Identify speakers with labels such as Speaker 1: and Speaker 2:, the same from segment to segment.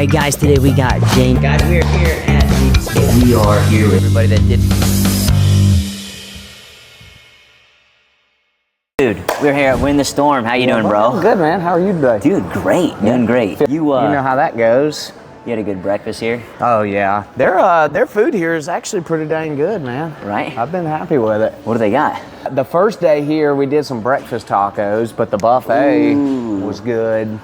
Speaker 1: right, guys, today we got James. Guys, we are here at the... We are here with everybody that did... Dude, we're here at Win the Storm. How you doing, bro?
Speaker 2: I'm good, man. How are you today?
Speaker 1: Dude, great. Doing great.
Speaker 2: You know how that goes.
Speaker 1: You had a good breakfast here?
Speaker 2: Oh, yeah. Their food here is actually pretty dang good, man.
Speaker 1: Right?
Speaker 2: I've been happy with it.
Speaker 1: What do they got?
Speaker 2: The first day here, we did some breakfast tacos, but the buffet was good.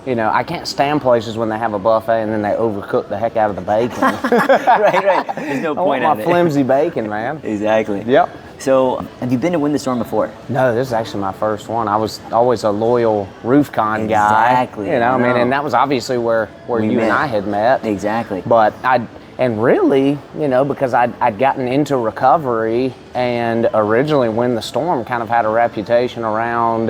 Speaker 2: You know, I can't stand places when they have a buffet and then they overcook the heck out of the bacon.
Speaker 1: right. There's no point
Speaker 2: I want my flimsy bacon, man.
Speaker 1: Exactly.
Speaker 2: Yep.
Speaker 1: So, have you been to Win the Storm before?
Speaker 2: No, this is actually my first one. I was always a loyal RoofCon guy.
Speaker 1: Exactly.
Speaker 2: You know, I mean, and that was obviously where you and I had met.
Speaker 1: Exactly.
Speaker 2: But and really, you know, because I'd gotten into recovery, and originally Win the Storm kind of had a reputation around,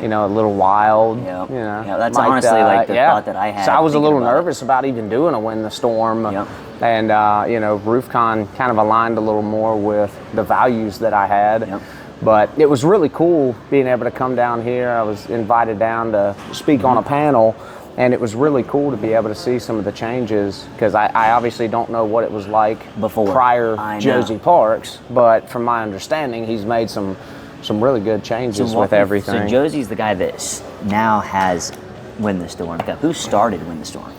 Speaker 2: you know, a little wild.
Speaker 1: Yep.
Speaker 2: You know,
Speaker 1: yeah, that's honestly like the thought that I had.
Speaker 2: So I was a little nervous about even doing a Win the Storm.
Speaker 1: Yep.
Speaker 2: And, you know, RoofCon kind of aligned a little more with the values that I had.
Speaker 1: Yep.
Speaker 2: But it was really cool being able to come down here. I was invited down to speak on a panel, and it was really cool to be able to see some of the changes, because I obviously don't know what it was like
Speaker 1: before
Speaker 2: prior Josie Parks, but from my understanding, he's made some really good changes with everything.
Speaker 1: So Josie's the guy that now has Win the Storm. Who started Win the Storm?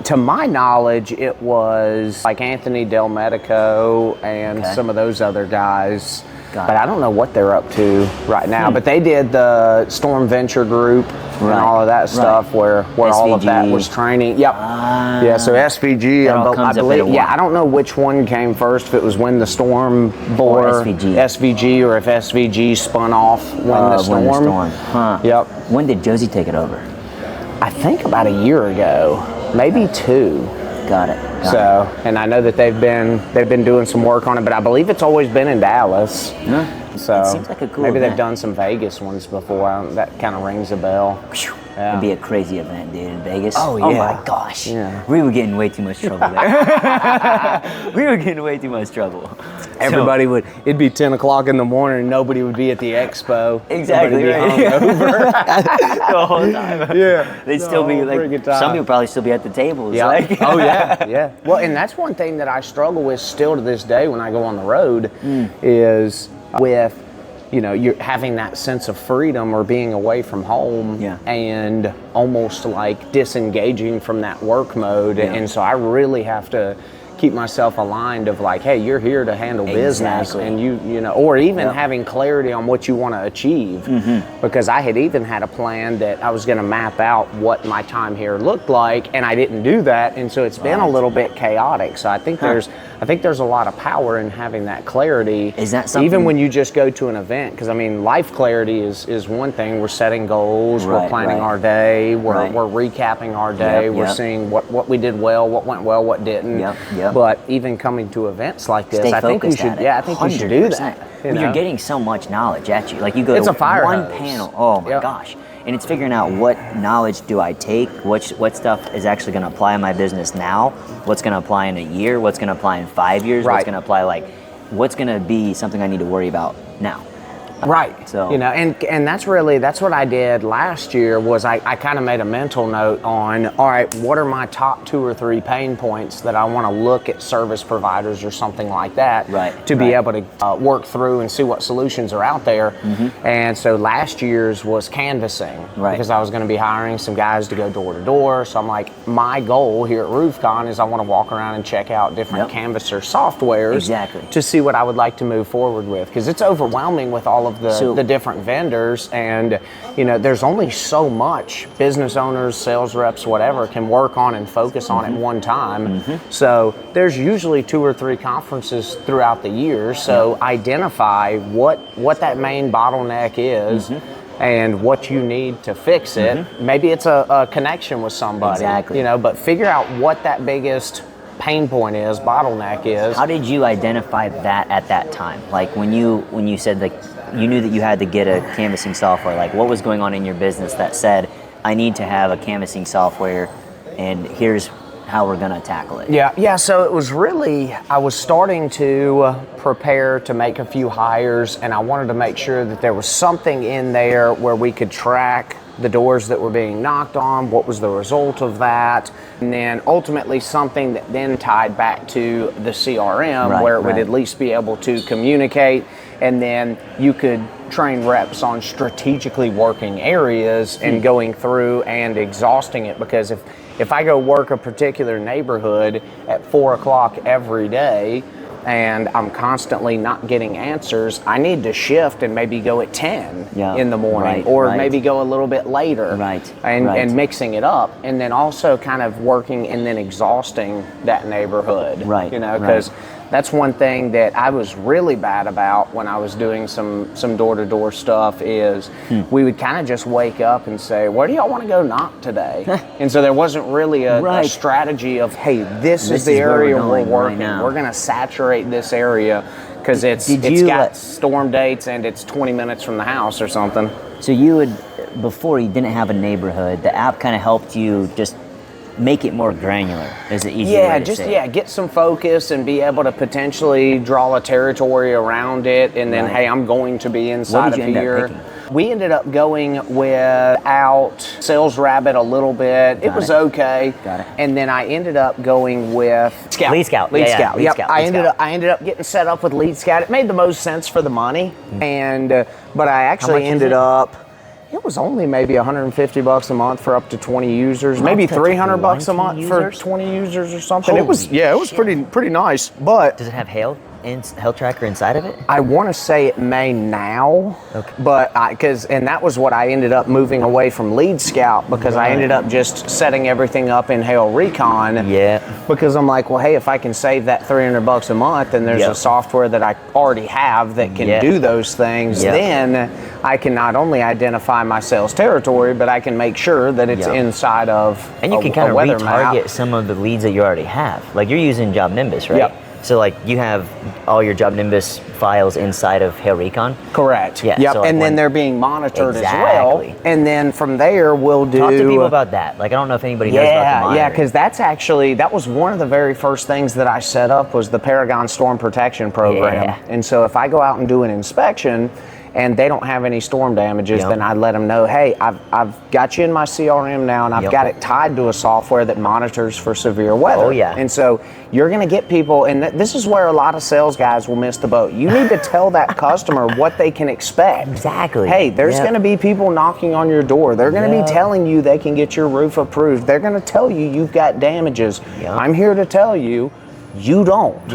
Speaker 2: To my knowledge, it was like Anthony Del Medico and some of those other guys. But I don't know what they're up to right now. But they did the Storm Venture Group and all of that stuff where all of that was training. Yep. Yeah, so SVG, I believe. Yeah, I don't know which one came first, if it was Win the Storm or SVG, or if SVG spun off Win the Storm.
Speaker 1: Huh.
Speaker 2: Yep.
Speaker 1: When did Josie take it over?
Speaker 2: I think about a year ago. Maybe 2.
Speaker 1: Got it.
Speaker 2: And I know that they've been doing some work on it, but I believe it's always been in Dallas.
Speaker 1: Yeah.
Speaker 2: So
Speaker 1: it seems like a cool
Speaker 2: maybe
Speaker 1: event.
Speaker 2: They've done some Vegas ones before. That kind of rings a bell. Yeah.
Speaker 1: It'd be a crazy event, dude, in Vegas.
Speaker 2: Oh, yeah.
Speaker 1: Oh my gosh.
Speaker 2: Yeah.
Speaker 1: We were getting way too much trouble there. We were getting way too much trouble.
Speaker 2: Everybody it'd be 10 o'clock in the morning and nobody would be at the expo.
Speaker 1: Exactly. The whole time.
Speaker 2: Yeah.
Speaker 1: They'd still be like, some people probably still be at the tables.
Speaker 2: Yeah.
Speaker 1: Like.
Speaker 2: Oh yeah. Well, and that's one thing that I struggle with still to this day when I go on the road is with, you know, you're having that sense of freedom or being away from home and almost like disengaging from that work mode. And so I really have to keep myself aligned of like, hey, you're here to handle business, and you know, or even having clarity on what you want to achieve. Because I had even had a plan that I was going to map out what my time here looked like, and I didn't do that, and so it's been a little bit chaotic. So I think there's a lot of power in having that clarity.
Speaker 1: Is that something?
Speaker 2: Even when you just go to an event, because I mean, life clarity is one thing. We're setting goals, we're planning our day, we're recapping our day, we're seeing what we did well, what went well, what didn't. But even coming to events like this, I think you should. Yeah, I think you should do that.
Speaker 1: You're getting so much knowledge at you. Like you go
Speaker 2: to
Speaker 1: one panel. Oh my gosh. And it's figuring out what knowledge do I take, what stuff is actually going to apply in my business now, what's going to apply in a year, what's going to apply in 5 years, what's going to apply, like, what's going to be something I need to worry about now.
Speaker 2: Right.
Speaker 1: So,
Speaker 2: you know, and that's what I did last year was I kind of made a mental note on, all right, what are my top 2 or 3 pain points that I want to look at service providers or something like that to be able to work through and see what solutions are out there. And so last year's was canvassing because I was going to be hiring some guys to go door to door. So I'm like, my goal here at RoofCon is I want to walk around and check out different canvasser softwares to see what I would like to move forward with, because it's overwhelming with all of the different vendors, and you know, there's only so much business owners, sales reps, whatever, can work on and focus on at one time. So there's usually 2 or 3 conferences throughout the year. So identify what that main bottleneck is and what you need to fix it. Maybe it's a connection with somebody, you know, but figure out what that biggest pain point is, bottleneck is.
Speaker 1: How did you identify that at that time? Like when you said like you knew that you had to get a canvassing software, like what was going on in your business that said, I need to have a canvassing software and here's how we're gonna tackle it?
Speaker 2: Yeah, so it was really, I was starting to prepare to make a few hires, and I wanted to make sure that there was something in there where we could track the doors that were being knocked on, what was the result of that, and then ultimately something that then tied back to the CRM where it would at least be able to communicate, and then you could train reps on strategically working areas and going through and exhausting it. Because if I go work a particular neighborhood at 4 o'clock every day and I'm constantly not getting answers, I need to shift and maybe go at 10 in the morning, or maybe go a little bit later, and mixing it up, and then also kind of working and then exhausting that neighborhood, you know, because that's one thing that I was really bad about when I was doing some door-to-door stuff is we would kind of just wake up and say, where do y'all want to go knock today? And so there wasn't really a strategy of, hey, this is the area we're working. We're going to saturate this area because it's got storm dates and it's 20 minutes from the house or something.
Speaker 1: So you would, before you didn't have a neighborhood, the app kind of helped you just make it more granular is an easier way to say.
Speaker 2: Get some focus and be able to potentially draw a territory around it, and then hey, I'm going to be inside of here. We ended up going without SalesRabbit a little bit. It was okay. And then I ended up going with
Speaker 1: Lead Scout.
Speaker 2: I ended up getting set up with Lead Scout. It made the most sense for the money, and but I actually ended up. It was only maybe $150 a month for up to 20 users, maybe $300 a month for 20 users or something. It was pretty nice. But
Speaker 1: does it have Hail Tracker inside of it?
Speaker 2: I want to say it may now, but and that was what I ended up moving away from Lead Scout, because I ended up just setting everything up in Hail Recon. Because I'm like, well, hey, if I can save that $300 a month, and there's a software that I already have that can do those things, then I can not only identify my sales territory, but I can make sure that it's inside of
Speaker 1: and you can kind of retarget some of the leads that you already have. Like you're using JobNimbus, right? So like you have all your JobNimbus files inside of Hail Recon?
Speaker 2: Correct. So like and then they're being monitored as well. And then from there we'll do...
Speaker 1: Talk to people about that. Like I don't know if anybody knows about the monitoring.
Speaker 2: Because that was one of the very first things that I set up was the Paragon Storm Protection Program. And so if I go out and do an inspection and they don't have any storm damages, then I let them know, hey, I've got you in my CRM now, and I've got it tied to a software that monitors for severe weather. And so you're going to get people, and this is where a lot of sales guys will miss the boat. You need to tell that customer what they can expect. Hey, there's going to be people knocking on your door. They're going to be telling you they can get your roof approved. They're going to tell you you've got damages. I'm here to tell you, you don't.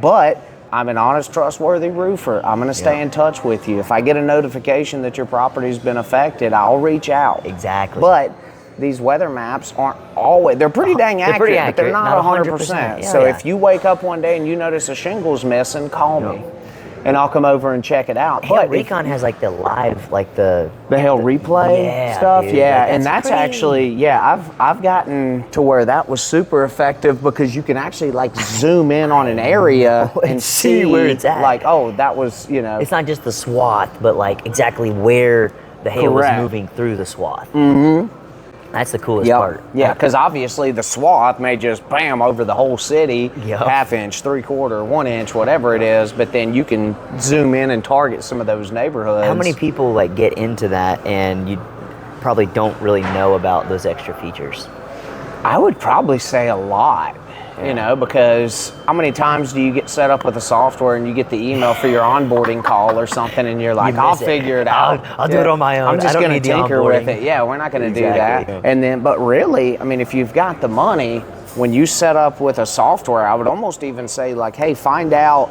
Speaker 2: But I'm an honest, trustworthy roofer. I'm going to stay in touch with you. If I get a notification that your property's been affected, I'll reach out. But these weather maps aren't always, they're pretty dang accurate, but they're not 100%. So if you wake up one day and you notice a shingle's missing, call me. And I'll come over and check it out.
Speaker 1: Hail Recon has like the live, like the
Speaker 2: Hail replay stuff. Dude, and that's actually, I've gotten to where that was super effective, because you can actually like zoom in on an area and see
Speaker 1: where it's at.
Speaker 2: Like, oh, that was, you know.
Speaker 1: It's not just the swath, but like exactly where the hail was moving through the swath. That's the coolest part.
Speaker 2: Because obviously the swath may just bam over the whole city, half inch, 3/4, 1 inch, whatever it is, but then you can zoom in and target some of those neighborhoods.
Speaker 1: How many people like get into that and you probably don't really know about those extra features?
Speaker 2: I would probably say a lot. You know, because how many times do you get set up with a software and you get the email for your onboarding call or something, and you're like, I'll figure it out.
Speaker 1: I'll do it on my own.
Speaker 2: I'm just going to tinker with it. We're not going to do that. And then, but really, I mean, if you've got the money, when you set up with a software, I would almost even say like, hey, find out,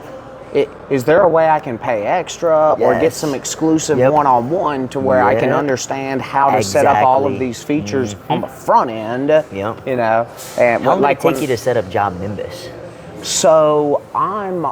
Speaker 2: is there a way I can pay extra or get some exclusive one-on-one to where I can understand how to set up all of these features on the front end, you know. And
Speaker 1: how long did it take you to set up JobNimbus?
Speaker 2: So I'm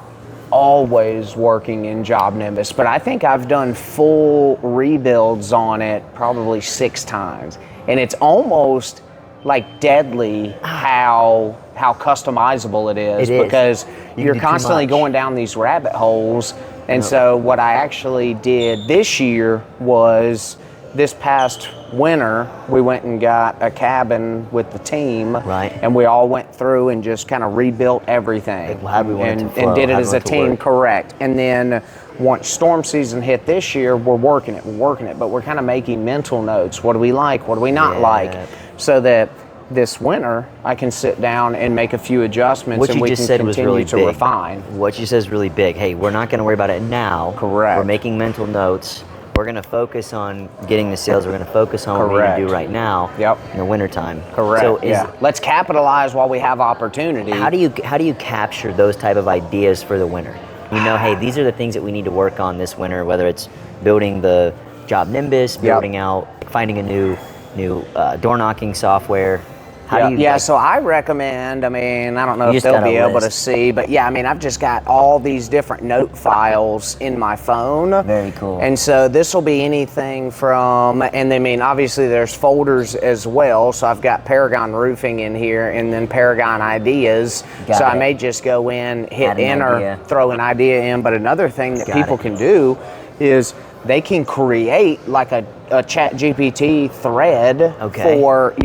Speaker 2: always working in JobNimbus, but I think I've done full rebuilds on it probably 6 times. And it's almost like deadly how customizable it is, because you're constantly going down these rabbit holes. And so what I actually did this year was this past winter, we went and got a cabin with the team,
Speaker 1: Right.
Speaker 2: and we all went through and just kind of rebuilt everything,
Speaker 1: How'd we want it to flow?
Speaker 2: and did it
Speaker 1: How'd
Speaker 2: as
Speaker 1: we
Speaker 2: a
Speaker 1: want it to
Speaker 2: team,
Speaker 1: work?
Speaker 2: correct. And then once storm season hit this year, we're working it, but we're kind of making mental notes. What do we like? What do we not like? So that this winter, I can sit down and make a few adjustments,
Speaker 1: What
Speaker 2: and
Speaker 1: you
Speaker 2: we
Speaker 1: just
Speaker 2: can
Speaker 1: said was
Speaker 2: continue
Speaker 1: really
Speaker 2: to
Speaker 1: big.
Speaker 2: refine.
Speaker 1: What you said is really big. Hey, we're not going to worry about it now.
Speaker 2: Correct.
Speaker 1: We're making mental notes. We're going to focus on getting the sales. We're going to focus on what we need to do right now in the wintertime.
Speaker 2: Correct.
Speaker 1: So
Speaker 2: let's capitalize while we have opportunity.
Speaker 1: How do you capture those type of ideas for the winter? You know, hey, these are the things that we need to work on this winter, whether it's building the JobNimbus, building out, finding a new door knocking software. How do you
Speaker 2: so I recommend, I don't know
Speaker 1: You
Speaker 2: if
Speaker 1: just
Speaker 2: they'll
Speaker 1: got a
Speaker 2: be able to
Speaker 1: list.
Speaker 2: see, but I've just got all these different note files in my phone.
Speaker 1: Very cool.
Speaker 2: And so this will be anything from, and obviously there's folders as well. So I've got Paragon Roofing in here, and then Paragon Ideas. So I may just go in, hit
Speaker 1: Add an
Speaker 2: enter,
Speaker 1: idea.
Speaker 2: throw an idea in. But another thing that
Speaker 1: Got
Speaker 2: people
Speaker 1: it.
Speaker 2: can do is they can create like a chat GPT thread for,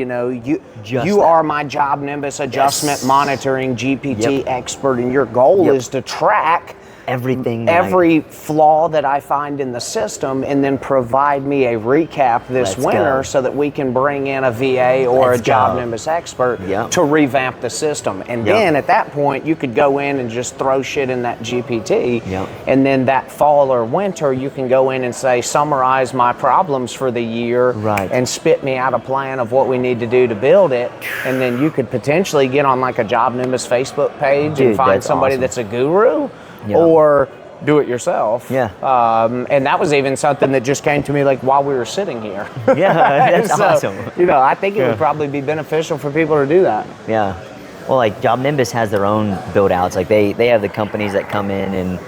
Speaker 2: you are my JobNimbus adjustment monitoring GPT expert, and your goal is to track every flaw that I find in the system, and then provide me a recap this winter so that we can bring in a VA or a JobNimbus expert to revamp the system. And then at that point, you could go in and just throw shit in that GPT. And then that fall or winter, you can go in and say, summarize my problems for the year and spit me out a plan of what we need to do to build it. And then you could potentially get on like a JobNimbus Facebook page and find somebody that's a guru. Or do it yourself. And that was even something that just came to me like while we were sitting here.
Speaker 1: That's awesome.
Speaker 2: I think it would probably be beneficial for people to do that.
Speaker 1: Well, like JobNimbus has their own build outs. Like they have the companies that come in and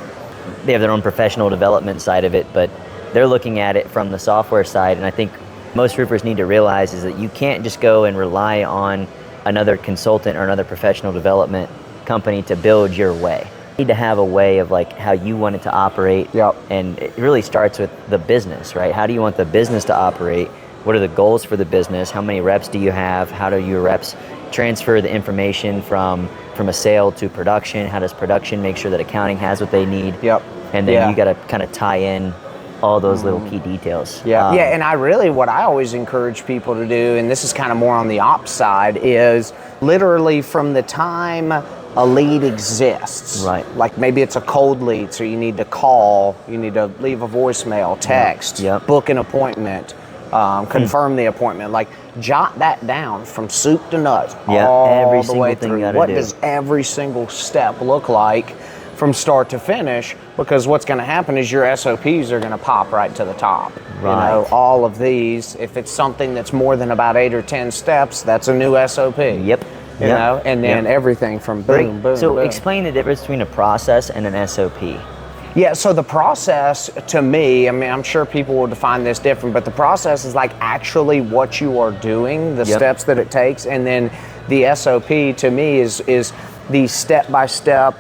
Speaker 1: they have their own professional development side of it, but they're looking at it from the software side. And I think most roofers need to realize is that you can't just go and rely on another consultant or another professional development company to build your way. Need to have a way of like how you want it to operate, and it really starts with the business, right? How do you want the business to operate? What are the goals for the business? How many reps do you have? How do your reps transfer the information from a sale to production? How does production make sure that accounting has what they need? And then you got to kind of tie in all those little key details.
Speaker 2: And what I always encourage people to do, and this is kind of more on the ops side, is literally from the time a lead exists. Like maybe it's a cold lead, so you need to call, you need to leave a voicemail, text, book an appointment, confirm the appointment. Like jot that down from soup to nuts all the way through. What does every single step look like from start to finish? Because what's going to happen is your SOPs are going to pop right to the top. All of these, if it's something that's more than about 8 or 10 steps, that's a new SOP. And then everything from boom, boom,
Speaker 1: So
Speaker 2: boom.
Speaker 1: explain the difference between a process and an SOP.
Speaker 2: So the process to me, I'm sure people will define this different, but the process is like actually what you are doing, the steps that it takes, and then the SOP to me is the step-by-step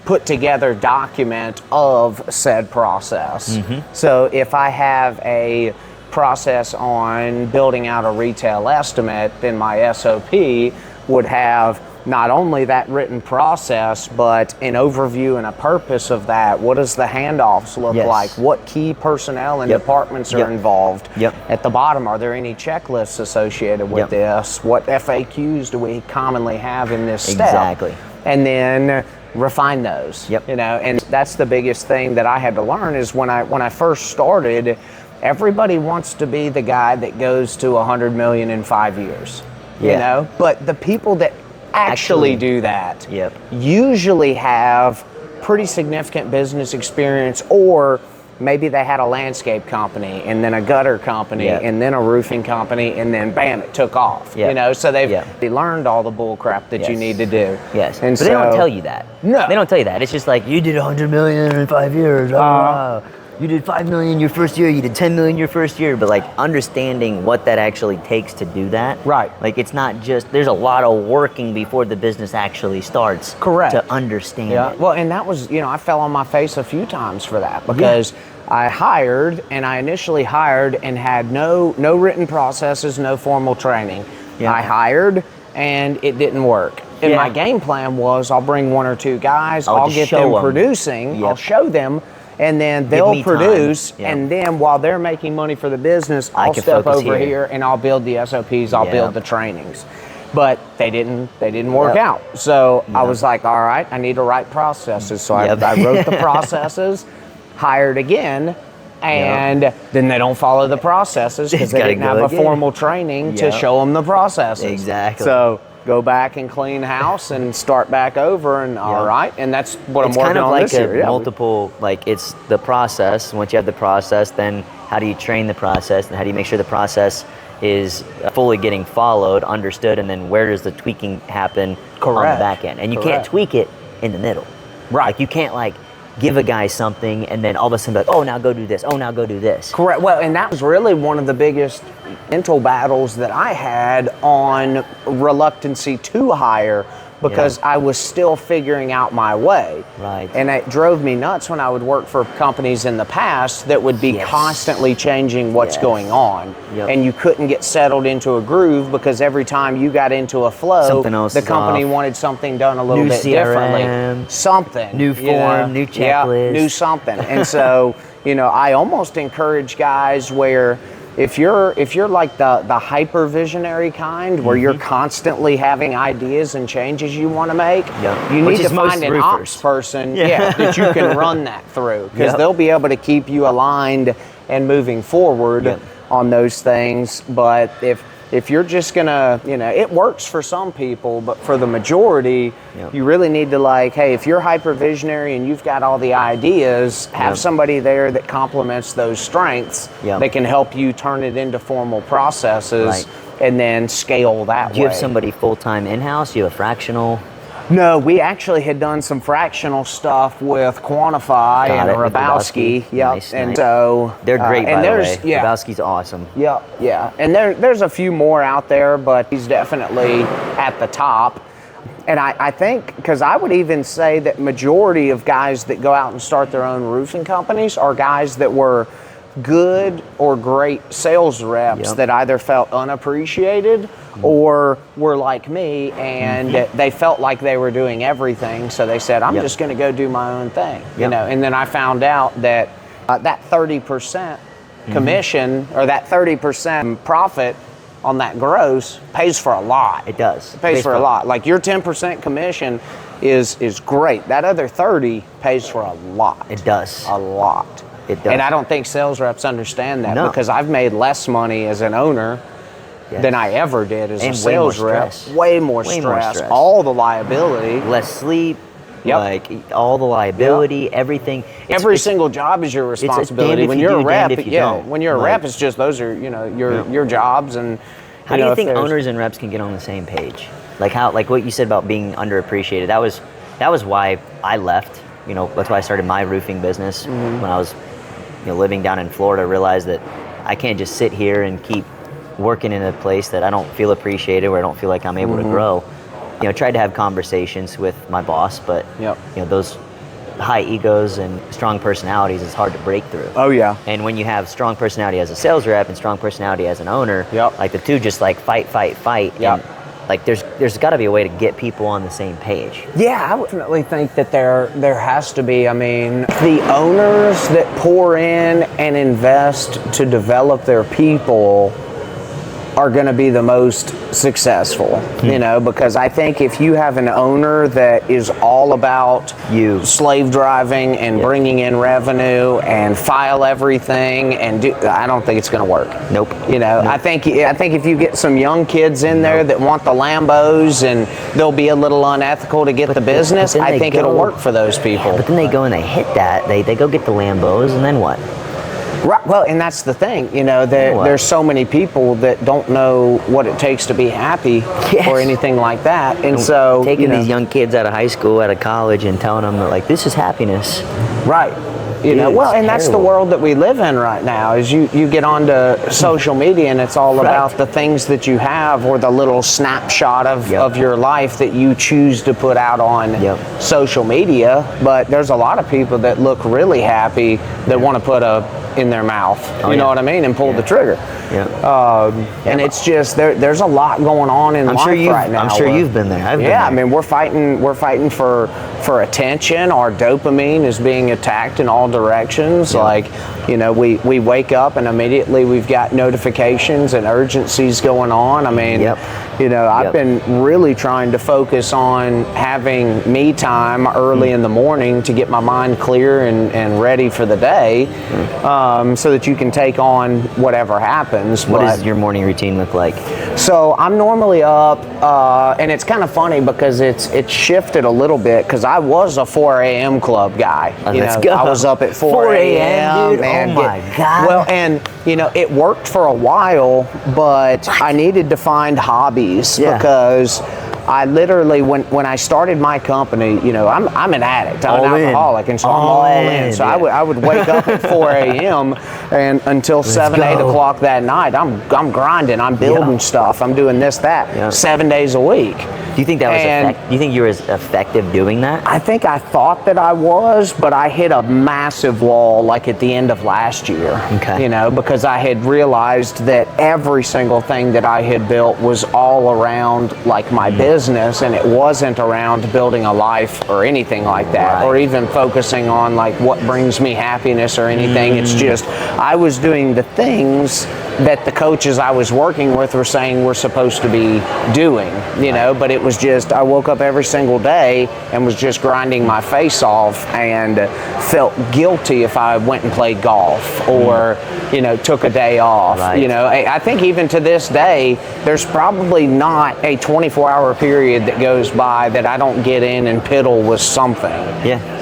Speaker 2: put together document of said process. So if I have a process on building out a retail estimate, then my SOP would have not only that written process, but an overview and a purpose of that. What does the handoffs look like? What key personnel and departments are involved? At the bottom, are there any checklists associated with this? What FAQs do we commonly have in this step? And then refine those. And that's the biggest thing that I had to learn is when I first started, everybody wants to be the guy that goes to 100 million in 5 years. But the people that actually do that usually have pretty significant business experience, or maybe they had a landscape company and then a gutter company and then a roofing company, and then bam, it took off. So they learned all the bull crap that you need to do.
Speaker 1: And but they don't tell you that.
Speaker 2: No,
Speaker 1: they don't tell you that. It's just like, you did 100 million in 5 years. you did 5 million your first year, you did 10 million your first year, but like understanding what that actually takes to do that.
Speaker 2: Right.
Speaker 1: Like it's not just, there's a lot of working before the business actually starts.
Speaker 2: Correct.
Speaker 1: To understand it.
Speaker 2: Well, and that was, I fell on my face a few times for that because I initially hired and had no written processes, no formal training.
Speaker 1: Yeah.
Speaker 2: I hired and it didn't work. And my game plan was I'll bring 1 or 2 guys, I'll get them producing, I'll show them, and then they'll produce, and then while they're making money for the business, I'll step over here and I'll build the SOPs, I'll build the trainings. But they didn't work out. So I was like, all right, I need to write processes. So I wrote the processes, hired again, and then they don't follow the processes because they didn't have a formal training to show them the processes.
Speaker 1: Exactly.
Speaker 2: So go back and clean house and start back over, and all right, and that's what I'm working on this year.
Speaker 1: It's kind of like multiple, like it's the process. Once you have the process, then how do you train the process, and how do you make sure the process is fully getting followed, understood, and then where does the tweaking happen on the back end? And you can't tweak it in the middle.
Speaker 2: Right.
Speaker 1: Like you can't like give a guy something and then all of a sudden be like, oh, now go do this. Oh, now go do this.
Speaker 2: Correct. Well, and that was really one of the biggest mental battles that I had on reluctancy to hire because I was still figuring out my way.
Speaker 1: Right.
Speaker 2: And it drove me nuts when I would work for companies in the past that would be constantly changing what's going on. And you couldn't get settled into a groove because every time you got into a flow, the company wanted something done a little bit differently. Something.
Speaker 1: New form, new checklist.
Speaker 2: New something. And so, I almost encourage guys where if you're like the hyper visionary kind where you're constantly having ideas and changes you want to make, you need to find an ops person that you can run that through because they'll be able to keep you aligned and moving forward on those things. But if you're just gonna, it works for some people, but for the majority, you really need to like, hey, if you're hyper visionary and you've got all the ideas, have somebody there that complements those strengths that can help you turn it into formal processes and then scale that way.
Speaker 1: Do you have somebody full-time in-house? Do you have a fractional?
Speaker 2: No, we actually had done some fractional stuff with Quantify and Rabowski.
Speaker 1: Nice.
Speaker 2: And so
Speaker 1: they're great, by the way. Rabowski's awesome.
Speaker 2: Yeah. And there's a few more out there, but he's definitely at the top. And I think, because I would even say that majority of guys that go out and start their own roofing companies are guys that were good or great sales reps that either felt unappreciated or were like me and they felt like they were doing everything, so they said, I'm just going to go do my own thing. And then I found out that that 30% commission or that 30% profit on that gross pays for a lot.
Speaker 1: It does.
Speaker 2: It pays for a lot. Like your 10% commission is great. That other 30 pays for a lot.
Speaker 1: It does.
Speaker 2: A lot.
Speaker 1: It does.
Speaker 2: And I don't think sales reps understand that because I've made less money as an owner than I ever did as a sales rep. Way more stress. All the liability.
Speaker 1: Less sleep. Like all the liability, everything.
Speaker 2: Every single job is your responsibility. When you're a rep, when you're a rep, it's just those are your jobs. And
Speaker 1: how do you think owners and reps can get on the same page? Like how, like what you said about being underappreciated. That was why I left. That's why I started my roofing business when I was living down in Florida. I realized that I can't just sit here and keep working in a place that I don't feel appreciated, where I don't feel like I'm able to grow. Tried to have conversations with my boss, but those high egos and strong personalities is hard to break through.
Speaker 2: Oh yeah.
Speaker 1: And when you have strong personality as a sales rep and strong personality as an owner, like the two just like fight. And like there's got to be a way to get people on the same page.
Speaker 2: Yeah, I would definitely think that there has to be. I mean, the owners that pour in and invest to develop their people are going to be the most successful, because I think if you have an owner that is all about slave driving and bringing in revenue and file everything and I don't think it's going to work.
Speaker 1: Nope.
Speaker 2: I think if you get some young kids in there that want the Lambos and they'll be a little unethical to get the business, I think it'll work for those people.
Speaker 1: But then they go and they hit that, they go get the Lambos, and then what?
Speaker 2: Right. Well, and that's the thing, there's so many people that don't know what it takes to be happy or anything like that. And so
Speaker 1: taking these young kids out of high school, out of college, and telling them that like this is happiness.
Speaker 2: Right. You know,
Speaker 1: Dude,
Speaker 2: well, and that's the
Speaker 1: terrible.
Speaker 2: world that we live in right now. Is you get onto social media and it's all about the things that you have or the little snapshot of your life that you choose to put out on social media. But there's a lot of people that look really happy that want to put in their mouth, you know what I mean, and pull the trigger. And it's just there's a lot going on in life right now.
Speaker 1: I'm sure you've been there. I've been there.
Speaker 2: I mean, we're fighting for attention. Our dopamine is being attacked in all directions. Like, you know, we wake up and immediately we've got notifications and urgencies going on. I mean, you know, I've been really trying to focus on having me time early in the morning to get my mind clear and ready for the day, so that you can take on whatever happens.
Speaker 1: What does your morning routine look like?
Speaker 2: So I'm normally up, and it's kind of funny because it's shifted a little bit because I was a 4 a.m. club guy.
Speaker 1: Let's go.
Speaker 2: I was up at 4
Speaker 1: a.m. dude.
Speaker 2: And
Speaker 1: oh my God.
Speaker 2: Well, and you know, it worked for a while, but I needed to find hobbies because I literally, when I started my company, you know, I'm an addict, I'm an alcoholic, and so I'm all in. So I would wake up at 4 a.m. and until 7, 8 o'clock that night, I'm grinding, I'm building stuff, I'm doing this, that, 7 days a week.
Speaker 1: Do you think that was do you think you were as effective doing that?
Speaker 2: I think I thought that I was, but I hit a massive wall like at the end of last year.
Speaker 1: Okay.
Speaker 2: You know, because I had realized that every single thing that I had built was all around like my business, and it wasn't around building a life or anything like that, or even focusing on like what brings me happiness or anything. It's just I was doing the things that the coaches I was working with were saying we're supposed to be doing, you know, but it was just, I woke up every single day and was just grinding my face off and felt guilty if I went and played golf or, you know, took a day off. You know, I think even to this day, there's probably not a 24-hour period that goes by that I don't get in and piddle with something.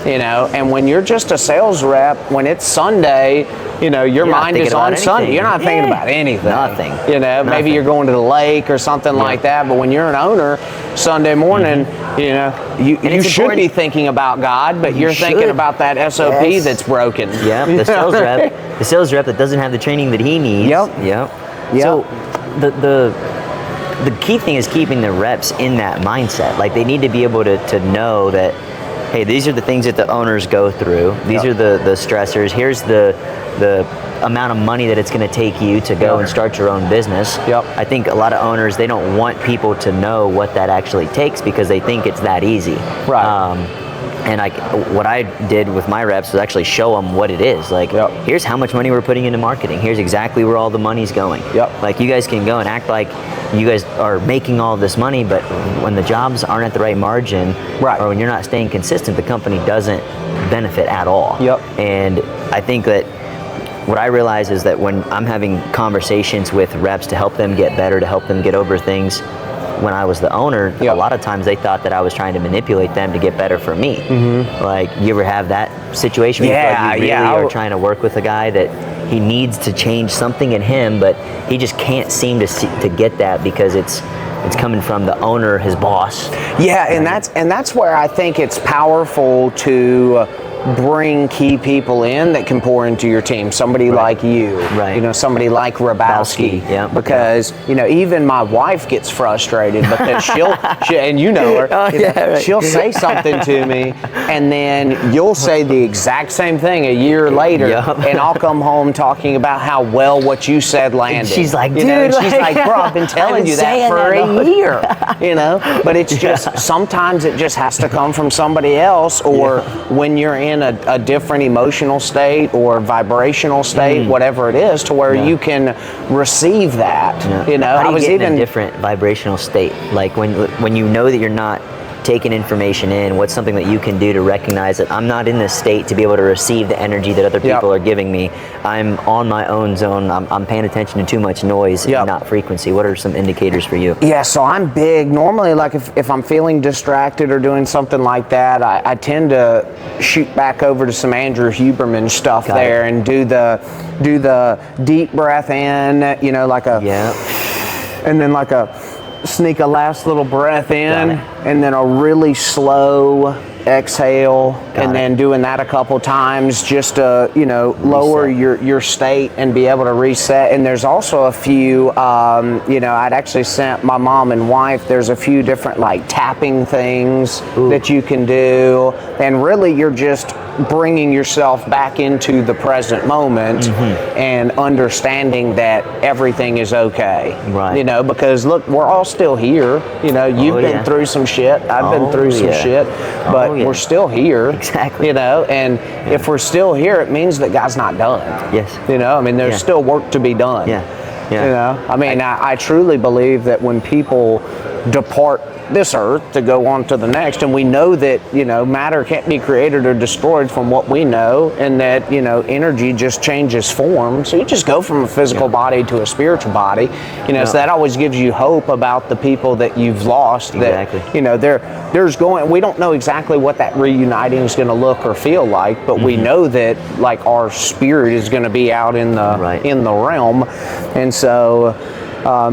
Speaker 2: You know, and when you're just a sales rep, when it's Sunday, you know, your mind is on Sunday. You're not thinking about anything.
Speaker 1: Nothing.
Speaker 2: You know, maybe you're going to the lake or something like that, but when you're an owner, Sunday morning, you know, you should be thinking about God, but you're thinking about that SOP that's broken.
Speaker 1: The sales rep that doesn't have the training that he needs. So the key thing is keeping the reps in that mindset. Like, they need to be able to know that, hey, these are the things that the owners go through. These are the stressors. Here's the amount of money that it's going to take you to go and start your own business. I think a lot of owners, they don't want people to know what that actually takes because they think it's that easy. And what I did with my reps was actually show them what it is. Like, here's how much money we're putting into marketing. Here's exactly where all the money's going. Like, you guys can go and act like you guys are making all this money, but when the jobs aren't at the right margin, or when you're not staying consistent, the company doesn't benefit at all. And I think that what I realize is that when I'm having conversations with reps to help them get better, to help them get over things, when I was the owner, a lot of times they thought that I was trying to manipulate them to get better for me. Like, you ever have that situation where you feel like you really are trying to work with a guy that he needs to change something in him, but he just can't seem to get that because it's coming from the owner, his boss.
Speaker 2: And that's where I think it's powerful to bring key people in that can pour into your team. Somebody like you, you know, somebody like Rabowski, because you know, even my wife gets frustrated because she'll and you know her, she'll say something to me, and then you'll say the exact same thing a year later, and I'll come home talking about how well what you said landed.
Speaker 1: And she's like,
Speaker 2: dude, and she's like, bro, I've been telling you that for a year, you know. But it's just sometimes it just has to come from somebody else, or when you're in a different emotional state or vibrational state, whatever it is, to where you can receive that. You know,
Speaker 1: how do you get in a different vibrational state? Like, when you know that you're not taking information in, what's something that you can do to recognize that I'm not in this state to be able to receive the energy that other people are giving me? I'm on my own zone. I'm paying attention to too much noise and not frequency. What are some indicators for you?
Speaker 2: So I'm big. Normally, like if I'm feeling distracted or doing something like that, I tend to shoot back over to some Andrew Huberman stuff there and do the deep breath in, you know, like a and then like a sneak a last little breath in, and then a really slow exhale, and then doing that a couple times just to, you know, lower your state and be able to reset. And there's also a few, you know, I'd actually sent my mom and wife, there's a few different like tapping things that you can do. And really you're just bringing yourself back into the present moment and understanding that everything is okay.
Speaker 1: Right.
Speaker 2: You know, because look, we're all still here. You know, you've been through some shit. I've been through some shit, but we're still here.
Speaker 1: Exactly.
Speaker 2: You know, and if we're still here, it means that God's not done.
Speaker 1: Yes.
Speaker 2: You know, I mean, there's still work to be done.
Speaker 1: Yeah. Yeah.
Speaker 2: You know, I mean, I truly believe that when people depart this earth to go on to the next, and we know that, you know, matter can't be created or destroyed from what we know, and that, you know, energy just changes form. So you just go from a physical body to a spiritual body, you know, so that always gives you hope about the people that you've lost.
Speaker 1: Exactly.
Speaker 2: That, you know, there's going, we don't know exactly what that reuniting is going to look or feel like, but we know that like our spirit is going to be out in the in the realm. And so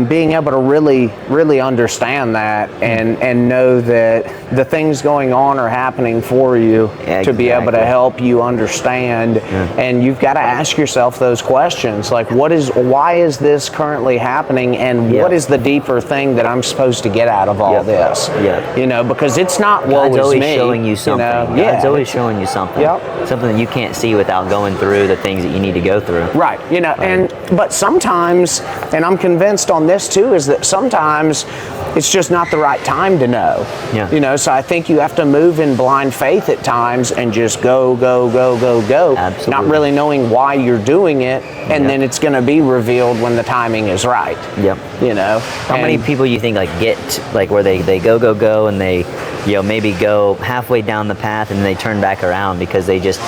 Speaker 2: being able to really understand that and know that the things going on are happening for you to be able to help you understand. And you've got to ask yourself those questions, like why is this currently happening, and what is the deeper thing that I'm supposed to get out of all this? You know, because it's not woe
Speaker 1: God's
Speaker 2: is
Speaker 1: always
Speaker 2: me,
Speaker 1: showing you something.
Speaker 2: You know?
Speaker 1: God's always showing you something. Something that you can't see without going through the things that you need to go through.
Speaker 2: Right. You know, but sometimes, and I'm convinced on this too, is that sometimes it's just not the right time to know. You know, so I think you have to move in blind faith at times and just go.
Speaker 1: Absolutely.
Speaker 2: Not really knowing why you're doing it, and then it's going to be revealed when the timing is right. You know,
Speaker 1: how many people you think like get like where they go and they, you know, maybe go halfway down the path and they turn back around because they just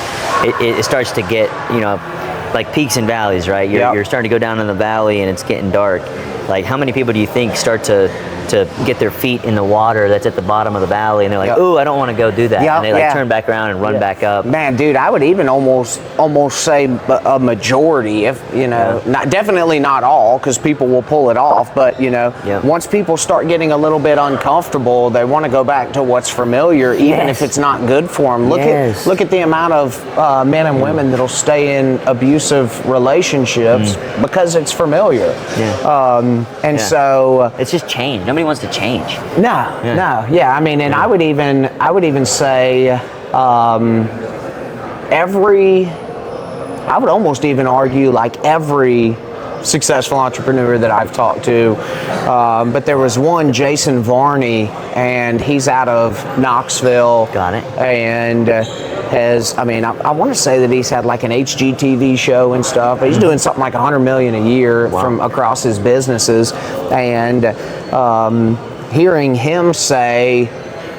Speaker 1: it starts to get, you know, like peaks and valleys, right? You're starting to go down in the valley and it's getting dark. Like, how many people do you think start to get their feet in the water that's at the bottom of the valley, and they're like, "Ooh, I don't want to go do that," and they like turn back around and run back up?
Speaker 2: Man, dude, I would even almost say a majority, if you know, definitely not all, because people will pull it off. But you know, once people start getting a little bit uncomfortable, they want to go back to what's familiar, even if it's not good for them. Look at the amount of men and women that'll stay in abusive relationships because it's familiar. And so
Speaker 1: it's just change. Nobody wants to change.
Speaker 2: I mean, and I would even say I would almost even argue like every successful entrepreneur that I've talked to, but there was one, Jason Varney, and he's out of Knoxville.
Speaker 1: Got it.
Speaker 2: And I want to say that he's had like an HGTV show and stuff, but he's doing something like $100 million a year from across his businesses. And hearing him say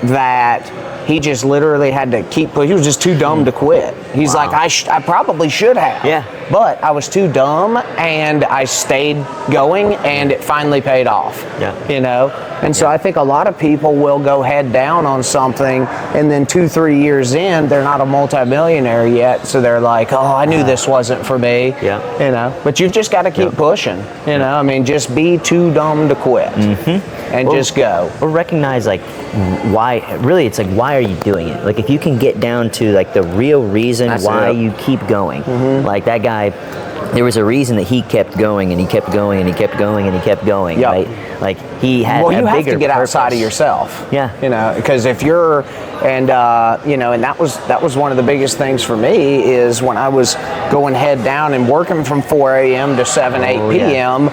Speaker 2: that he just literally had to he was just too dumb to quit. He's like, I probably should have. But I was too dumb and I stayed going, and it finally paid off. You know? And so I think a lot of people will go head down on something, and then 2-3 years in, they're not a multimillionaire yet. So they're like, oh, I knew this wasn't for me. You know? But you've just got to keep pushing. You know? I mean, just be too dumb to quit. And just go.
Speaker 1: Or recognize like why, really it's like, why are you doing it? Like if you can get down to like the real reason why you keep going. Like that guy, there was a reason that he kept going and he kept going and he kept going and he kept going, right? Like he had
Speaker 2: you have to get
Speaker 1: purpose.
Speaker 2: outside of yourself. You know, because if you're, and you know, and that was one of the biggest things for me is when I was going head down and working from 4 a.m. to 8 p.m.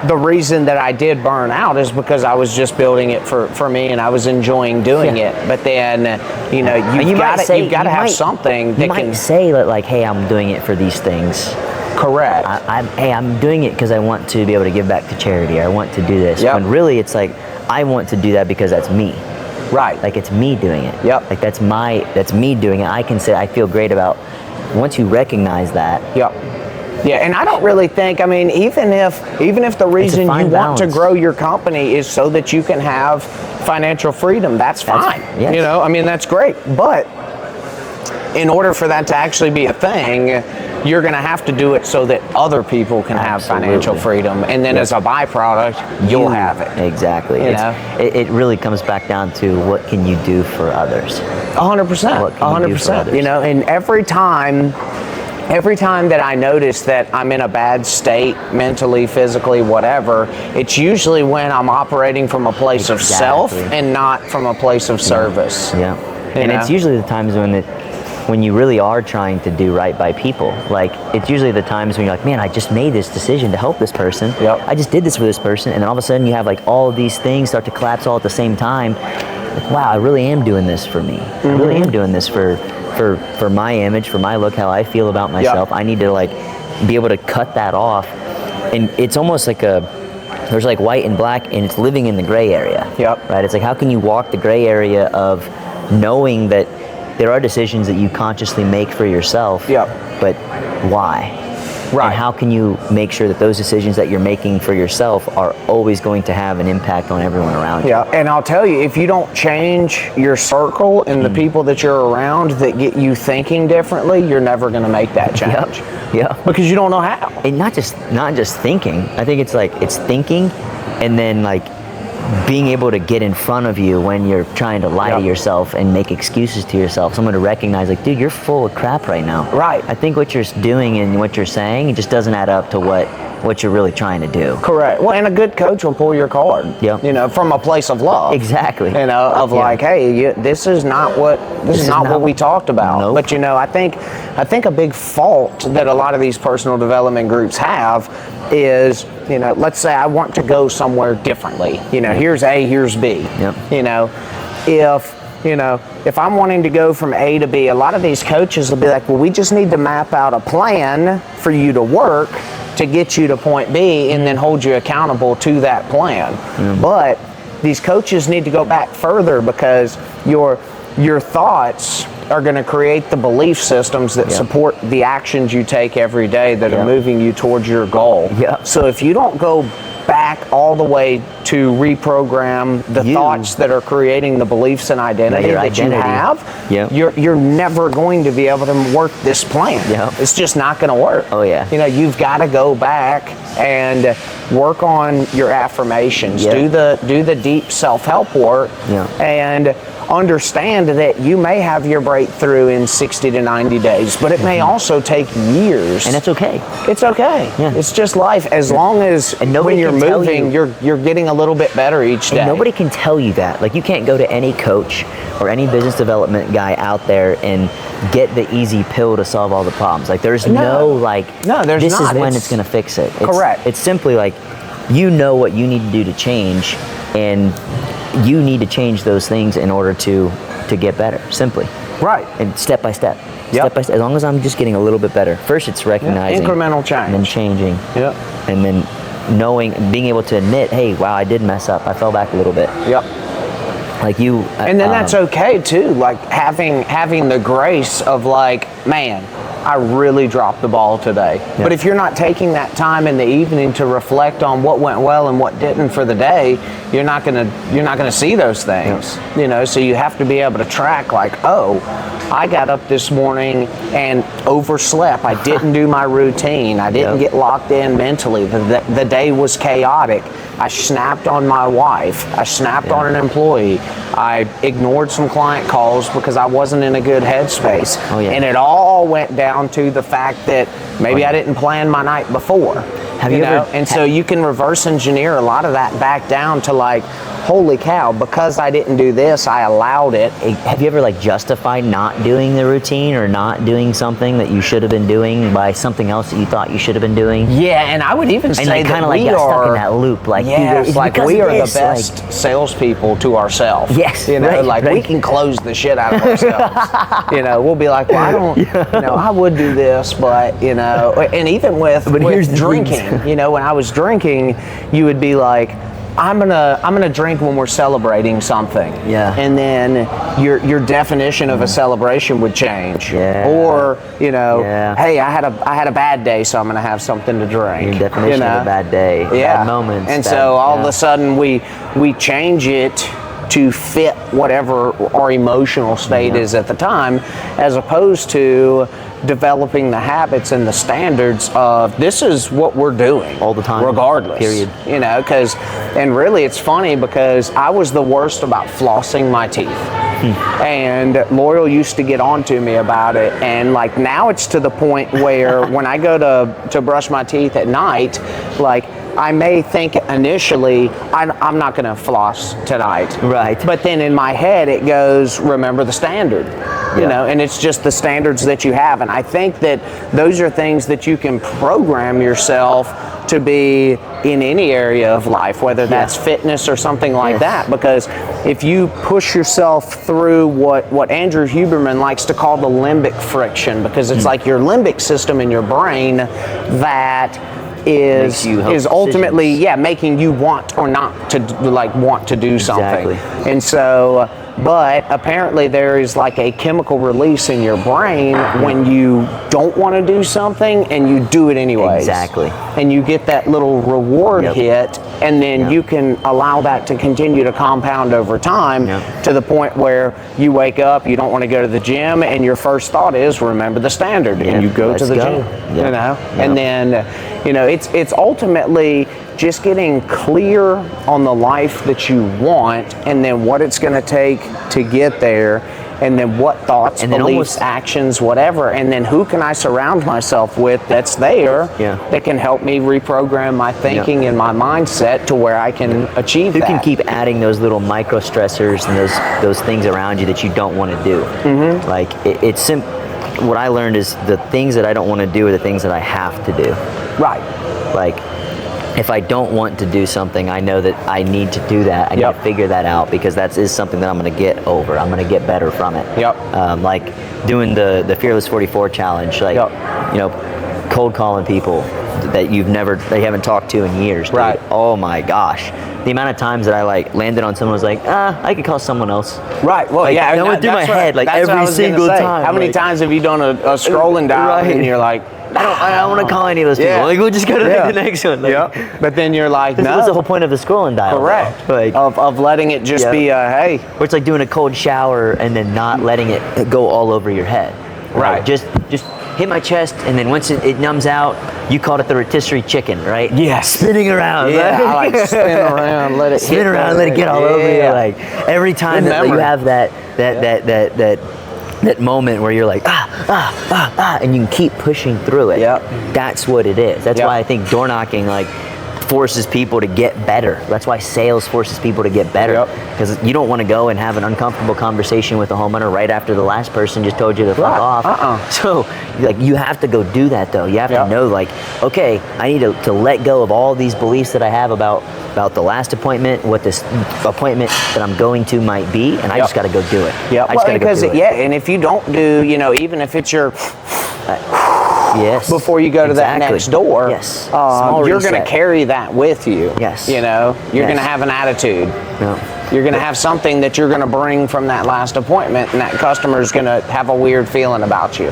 Speaker 2: The reason that I did burn out is because I was just building it for me, and I was enjoying doing it. But then, you know, you've got to have something that
Speaker 1: you might say that, like, hey, I'm doing it for these things.
Speaker 2: Correct.
Speaker 1: I'm doing it because I want to be able to give back to charity. I want to do this. When really it's like, I want to do that because that's me.
Speaker 2: Right.
Speaker 1: Like it's me doing it. Like that's me doing it. I can say I feel great about once you recognize that.
Speaker 2: Yeah, and I don't really think, I mean, even if the reason you want to grow your company is so that you can have financial freedom, that's fine. You know, I mean, that's great. But in order for that to actually be a thing, you're going to have to do it so that other people can have financial freedom, and then as a byproduct, you'll have it.
Speaker 1: Exactly. It really comes back down to what can you do for others.
Speaker 2: 100%. 100%. You know, and every time that I notice that I'm in a bad state, mentally, physically, whatever, it's usually when I'm operating from a place of self and not from a place of service.
Speaker 1: Yeah. And it's usually the times when you really are trying to do right by people. Like, it's usually the times when you're like, man, I just made this decision to help this person. I just did this for this person. And then all of a sudden you have like all of these things start to collapse all at the same time. Like, wow, I really am doing this for me. I really am doing this for my image, for my look, how I feel about myself. I need to like be able to cut that off. And it's almost like there's like white and black, and it's living in the gray area. Right? It's like, how can you walk the gray area of knowing that there are decisions that you consciously make for yourself, but why? Right. And how can you make sure that those decisions that you're making for yourself are always going to have an impact on everyone around you?
Speaker 2: And I'll tell you, if you don't change your circle and the people that you're around that get you thinking differently, you're never going to make that change. Because you don't know how.
Speaker 1: And not just thinking. I think it's like, it's thinking, and then like being able to get in front of you when you're trying to lie to yourself and make excuses to yourself. Someone to recognize, like, dude, you're full of crap right now.
Speaker 2: Right.
Speaker 1: I think what you're doing and what you're saying, it just doesn't add up to what you're really trying to do.
Speaker 2: Correct. Well, and a good coach will pull your card. You know, from a place of love.
Speaker 1: Exactly.
Speaker 2: You know, of like, hey, this is not what we talked about.
Speaker 1: Nope.
Speaker 2: But you know, I think a big fault that a lot of these personal development groups have is, you know, let's say I want to go somewhere differently. You know, here's A, here's B. You know, if I'm wanting to go from A to B, a lot of these coaches will be like, well, we just need to map out a plan for you to work to get you to point B, and then hold you accountable to that plan. But these coaches need to go back further, because your thoughts are going to create the belief systems that support the actions you take every day that are moving you towards your goal. So if you don't go back all the way to reprogram the thoughts that are creating the beliefs and identity you have, you're never going to be able to work this plan. It's just not going to work. You know, you've got to go back and work on your affirmations, do the deep self-help work, and understand that you may have your breakthrough in 60 to 90 days, but it may also take years.
Speaker 1: And it's okay.
Speaker 2: It's okay. It's just life. As long as when you're moving, you're getting a little bit better each day.
Speaker 1: And nobody can tell you that. Like, you can't go to any coach or any business development guy out there and get the easy pill to solve all the problems. Like, there's this is when it's going to fix it.
Speaker 2: Correct.
Speaker 1: It's simply like, you know what you need to do to change, and you need to change those things in order to get better, simply.
Speaker 2: Right.
Speaker 1: And step by step. Step by step. As long as I'm just getting a little bit better. First, it's recognizing.
Speaker 2: Incremental change.
Speaker 1: And then changing. And then knowing, being able to admit, hey, wow, I did mess up. I fell back a little bit. Like you.
Speaker 2: And then that's okay too. Like having the grace of like, man, I really dropped the ball today. But if you're not taking that time in the evening to reflect on what went well and what didn't for the day, you're not gonna see those things. You know, so you have to be able to track, like, oh, I got up this morning and overslept. I didn't do my routine. I didn't get locked in mentally. The day was chaotic. I snapped on my wife. I snapped on an employee. I ignored some client calls because I wasn't in a good headspace. And it all went down to the fact that maybe I didn't plan my night before. And so you can reverse engineer a lot of that back down to like, holy cow, because I didn't do this, I allowed it.
Speaker 1: Have you ever like justified not doing the routine or not doing something that you should have been doing by something else that you thought you should have been doing?
Speaker 2: And I would even say
Speaker 1: that we got stuck in that loop. Like,
Speaker 2: like we are the best salespeople to ourselves. You know, we can close the shit out of ourselves. You know, we'll be like, well, I don't, you know, I would do this, but you know, and even with drinking, you know, when I was drinking, you would be like, I'm gonna drink when we're celebrating something. And then your definition of a celebration would change. Or, you know, hey, I had a bad day, so I'm gonna have something to drink.
Speaker 1: Your definition of a bad day. Bad moments.
Speaker 2: And so all of a sudden we change it to fit whatever our emotional state is at the time, as opposed to developing the habits and the standards of this is what we're doing
Speaker 1: all the time,
Speaker 2: regardless.
Speaker 1: Period.
Speaker 2: You know, and really it's funny because I was the worst about flossing my teeth. And Loyal used to get on to me about it, and like now it's to the point where when I go to brush my teeth at night, like I may think initially I'm not going to floss tonight,
Speaker 1: right?
Speaker 2: But then in my head it goes, remember the standard, you know, and it's just the standards that you have. And I think that those are things that you can program yourself to be in any area of life, whether that's fitness or something like that. Because if you push yourself through what Andrew Huberman likes to call the limbic friction, because it's like your limbic system in your brain that is ultimately making you want or not to want to do something. And so but apparently there is like a chemical release in your brain when you don't want to do something and you do it anyways.
Speaker 1: Exactly.
Speaker 2: And you get that little reward hit, and then you can allow that to continue to compound over time to the point where you wake up, you don't want to go to the gym, and your first thought is remember the standard, and you go to the gym. You know, and then you know it's ultimately just getting clear on the life that you want, and then what it's going to take to get there, and then what thoughts, and beliefs, actions, whatever, and then who can I surround myself with that's there that can help me reprogram my thinking and my mindset to where I can achieve that.
Speaker 1: You can keep adding those little micro stressors and those things around you that you don't want to do. Like it's simple. What I learned is the things that I don't want to do are the things that I have to do.
Speaker 2: Right.
Speaker 1: Like, if I don't want to do something, I know that I need to do that. I need to figure that out, because that is something that I'm going to get over. I'm going to get better from it. Like doing the Fearless 44 challenge, like you know, cold calling people that they haven't talked to in years. Dude.
Speaker 2: Right.
Speaker 1: Oh my gosh. The amount of times that I like landed on someone was like, I could call someone else.
Speaker 2: Right. Well,
Speaker 1: like, that went through my head like every single time.
Speaker 2: How many times have you done a scrolling down and you're like,
Speaker 1: I don't want to call any of those people. Like, we'll just go to the next one. Like,
Speaker 2: But then you're like, no.
Speaker 1: What's the whole point of the scrolling dial?
Speaker 2: Correct.
Speaker 1: Like,
Speaker 2: of letting it just be a hey.
Speaker 1: Or it's like doing a cold shower and then not letting it go all over your head.
Speaker 2: Right.
Speaker 1: Just hit my chest, and then once it numbs out, you called it the rotisserie chicken, right?
Speaker 2: Yes.
Speaker 1: Spinning around.
Speaker 2: Yeah, I like spin around, let it
Speaker 1: spin around, let it get all over you. Like every time that you have that moment where you're like and you can keep pushing through it. That's what it is. That's why I think door knocking like forces people to get better. That's why sales forces people to get better, because you don't want to go and have an uncomfortable conversation with a homeowner right after the last person just told you to fuck off. So like you have to go do that though. You have to know like, okay, I need to let go of all these beliefs that I have about the last appointment, what this appointment that I'm going to might be, and I just got to go do it. I just got to go do it.
Speaker 2: And if you don't do, you know, even if it's your before you go to that next door, you're going to carry that with you. You know, you're going to have an attitude. You're going to have something that you're going to bring from that last appointment, and that customer's going to have a weird feeling about you.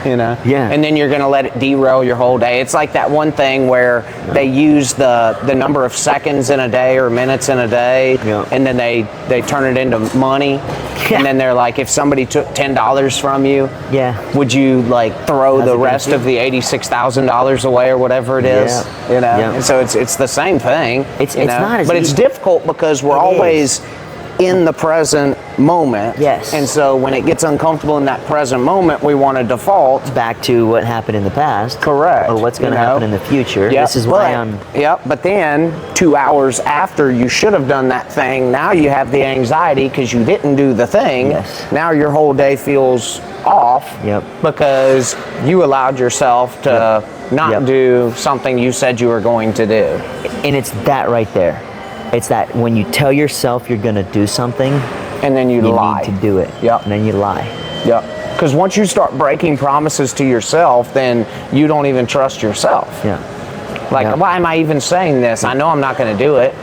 Speaker 2: You know? And then you're going to let it derail your whole day. It's like that one thing where they use the number of seconds in a day or minutes in a day, and then they turn it into money. And then they're like, if somebody took $10 from you, would you like throw the rest of the $86,000 away or whatever it is? You know? And so it's the same thing.
Speaker 1: It's not as
Speaker 2: but it's difficult because we're always in the present moment. And so when it gets uncomfortable in that present moment, we want to default
Speaker 1: back to what happened in the past.
Speaker 2: Correct.
Speaker 1: Or what's going to happen in the future. This is why I'm...
Speaker 2: But then 2 hours after you should have done that thing, now you have the anxiety because you didn't do the thing. Now your whole day feels off because you allowed yourself to not do something you said you were going to do.
Speaker 1: And it's that right there. It's that when you tell yourself you're going to do something,
Speaker 2: and then you lie.
Speaker 1: Need to do it. And then you lie.
Speaker 2: Because once you start breaking promises to yourself, then you don't even trust yourself. Like, why am I even saying this? I know I'm not going to do it.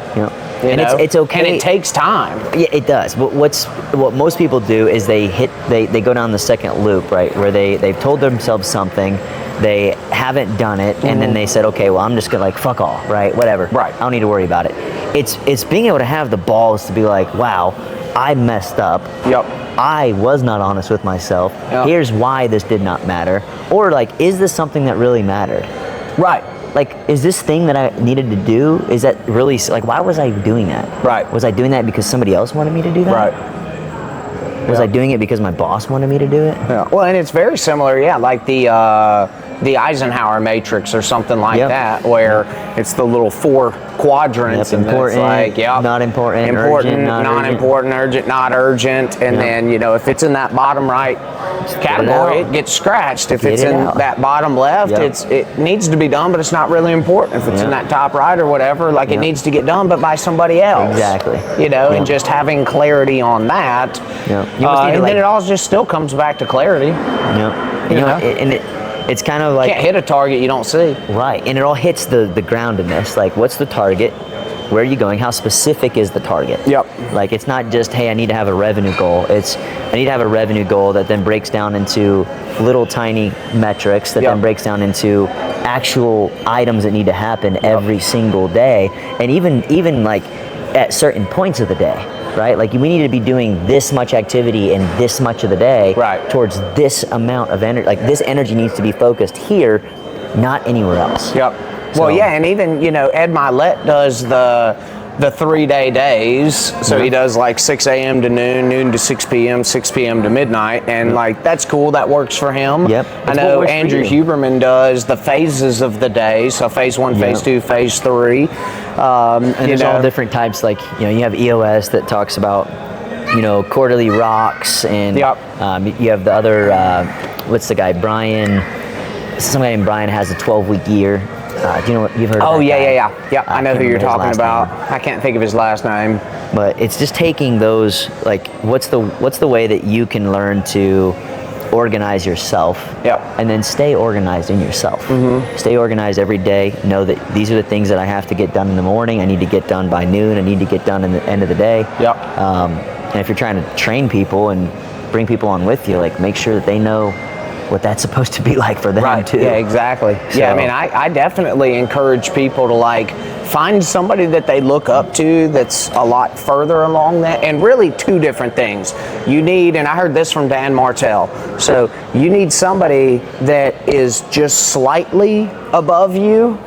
Speaker 1: And
Speaker 2: know?
Speaker 1: it's okay.
Speaker 2: And it takes time.
Speaker 1: Yeah, it does. But what most people do is they go down the second loop, right? Where they've told themselves something, they haven't done it, and then they said, okay, well, I'm just gonna like fuck all, right? Whatever.
Speaker 2: Right.
Speaker 1: I don't need to worry about it. It's being able to have the balls to be like, wow, I messed up.
Speaker 2: Yep.
Speaker 1: I was not honest with myself.
Speaker 2: Yep.
Speaker 1: Here's why this did not matter. Or like, is this something that really mattered?
Speaker 2: Right.
Speaker 1: Like, is this thing that I needed to do, is that really, like, why was I doing that?
Speaker 2: Right.
Speaker 1: Was I doing that because somebody else wanted me to do that?
Speaker 2: Right.
Speaker 1: Was I doing it because my boss wanted me to do it?
Speaker 2: Yeah. Well, and it's very similar, like the Eisenhower matrix or something like that, where it's the little 4 quadrants, and
Speaker 1: important,
Speaker 2: it's like,
Speaker 1: not important,
Speaker 2: important,
Speaker 1: urgent, not
Speaker 2: important, urgent, not urgent, and then if it's in that bottom right category, it gets scratched. If it's in that bottom left, it needs to be done, but it's not really important. If it's in that top right or whatever, like it needs to get done, but by somebody else.
Speaker 1: Exactly.
Speaker 2: And just having clarity on that. And then it all just still comes back to clarity.
Speaker 1: It's kind of like,
Speaker 2: can't hit a target you don't see.
Speaker 1: Right, and it all hits the groundedness. Like, what's the target? Where are you going? How specific is the target?
Speaker 2: Yep.
Speaker 1: Like, it's not just, hey, I need to have a revenue goal. It's, I need to have a revenue goal that then breaks down into little tiny metrics that then breaks down into actual items that need to happen every single day, and even like at certain points of the day. Right? Like, we need to be doing this much activity in this much of the day towards this amount of energy. Like, this energy needs to be focused here, not anywhere else.
Speaker 2: Yep. Well, yeah, and even, Ed Milet does the 3-day days. So he does like 6 a.m. to noon, noon to 6 p.m., 6 p.m. to midnight. And like, that's cool. That works for him.
Speaker 1: Yep.
Speaker 2: I know Andrew Huberman does the phases of the day. So phase 1, phase 2, phase 3.
Speaker 1: And there's all different types. Like, you have EOS that talks about, quarterly rocks. And you have the other, what's the guy, Brian, somebody named Brian has a 12-week year. Do you know what you've heard of?
Speaker 2: Oh, yeah. I know who you're talking about. I can't think of his last name.
Speaker 1: But it's just taking those, like, what's the way that you can learn to organize yourself, and then stay organized in yourself. Stay organized every day. Know that these are the things that I have to get done in the morning. I need to get done by noon. I need to get done in the end of the day. And if you're trying to train people and bring people on with you, like, make sure that they know what that's supposed to be like for them too.
Speaker 2: Yeah, exactly. So, yeah, I mean, I definitely encourage people to like find somebody that they look up to that's a lot further along that, and really 2 different things. You need, and I heard this from Dan Martell, so you need somebody that is just slightly above you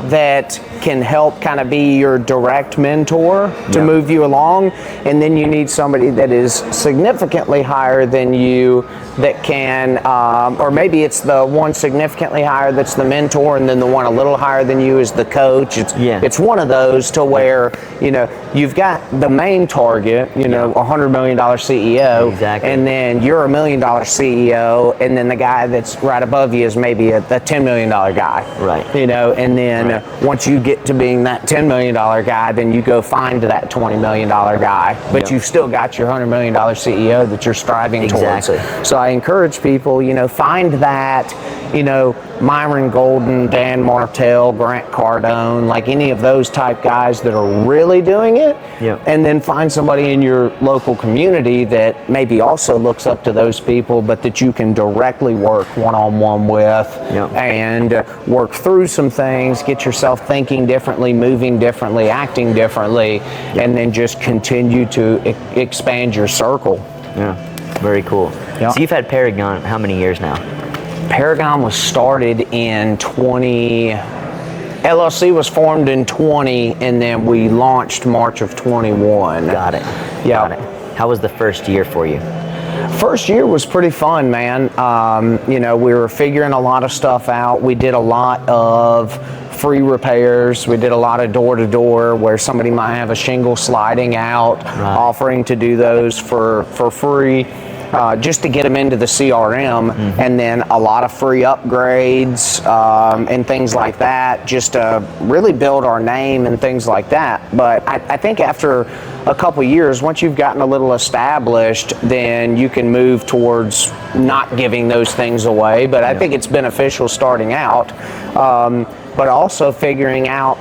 Speaker 2: that can help kind of be your direct mentor to move you along, and then you need somebody that is significantly higher than you that can, or maybe it's the one significantly higher that's the mentor, and then the one a little higher than you is the coach. It's one of those to where, you've got the main target, a $100 million CEO, and then you're a $1 million CEO, and then the guy that's right above you is maybe a $10 million guy.
Speaker 1: Right.
Speaker 2: And then once you get to being that $10 million guy, then you go find that $20 million guy, but you've still got your $100 million CEO that you're striving towards. So I encourage people, find that, Myron Golden, Dan Martell, Grant Cardone, like any of those type guys that are really doing it, and then find somebody in your local community that maybe also looks up to those people, but that you can directly work one-on-one with and work through some things, get yourself thinking differently, moving differently, acting differently, and then just continue to expand your circle.
Speaker 1: Very cool. So you've had Paragon how many years now?
Speaker 2: Paragon was started in LLC was formed in 20, and then we launched March of 21.
Speaker 1: Got it. Got it. How was the first year for you?
Speaker 2: First year was pretty fun, man. We were figuring a lot of stuff out. We did a lot of free repairs. We did a lot of door-to-door where somebody might have a shingle sliding out, offering to do those for free. Just to get them into the CRM, and then a lot of free upgrades and things like that, just to really build our name and things like that. But I think after a couple years, once you've gotten a little established, then you can move towards not giving those things away. But I think it's beneficial starting out, but also figuring out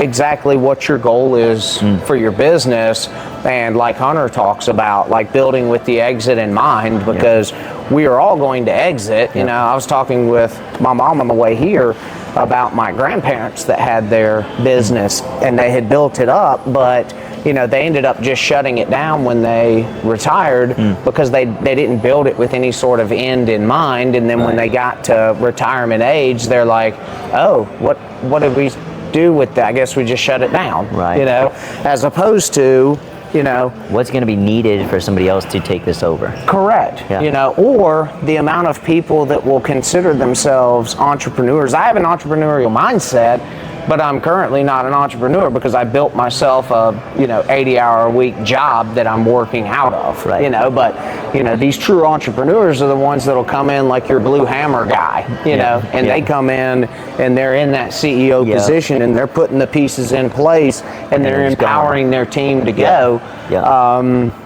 Speaker 2: exactly what your goal is for your business. And like Hunter talks about, like building with the exit in mind, because we are all going to exit. You know, I was talking with my mom on the way here about my grandparents that had their business and they had built it up, but you know, they ended up just shutting it down when they retired because they didn't build it with any sort of end in mind. And then when they got to retirement age, they're like, oh, what did we do with that? I guess we just shut it down, you know, as opposed to, you know,
Speaker 1: what's going to be needed for somebody else to take this over.
Speaker 2: Correct. You know, or the amount of people that will consider themselves entrepreneurs. I have an entrepreneurial mindset, but I'm currently not an entrepreneur because I built myself a, you know, 80-hour-a-week job that I'm working out of, you know, but, you know, these true entrepreneurs are the ones that'll come in like your Blue Hammer guy, you know, and they come in and they're in that CEO position and they're putting the pieces in place and they're empowering their team to go.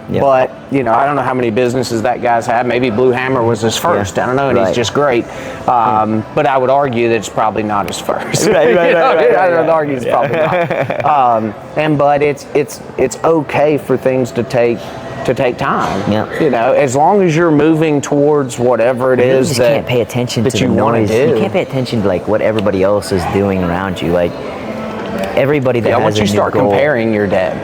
Speaker 2: But, you know, I don't know how many businesses that guy's had. Maybe Blue Hammer was his first. I don't know, and he's just great. But I would argue that it's probably not his first. I would argue it's probably not. But it's okay for things to take time. You know, as long as you're moving towards whatever it is
Speaker 1: you can't pay attention to
Speaker 2: you want to do.
Speaker 1: You can't pay attention to like what everybody else is doing around you. Like everybody that has
Speaker 2: once you start comparing, you're dead.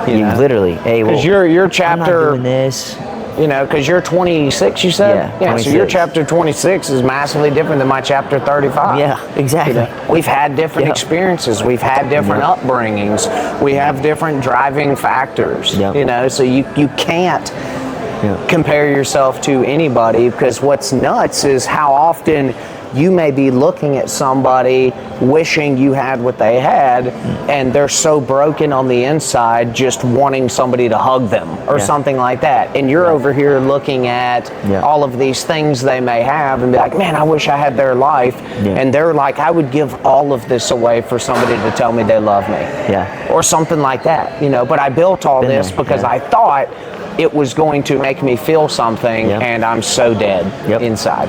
Speaker 2: You literally, hey, well, because your chapter,
Speaker 1: I'm not doing this.
Speaker 2: You know, because you're 26, you said? Yeah, 26. So your chapter 26 is massively different than my chapter 35.
Speaker 1: Yeah, exactly.
Speaker 2: You know, we've had different experiences. We've had different upbringings. We have different driving factors, you know, so you can't compare yourself to anybody, because what's nuts is how often you may be looking at somebody wishing you had what they had, and they're so broken on the inside just wanting somebody to hug them or something like that. And you're over here looking at all of these things they may have and be like, man, I wish I had their life. And they're like, I would give all of this away for somebody to tell me they love me. Or something like that, you know. But I built all this because I thought it was going to make me feel something, and I'm so dead inside.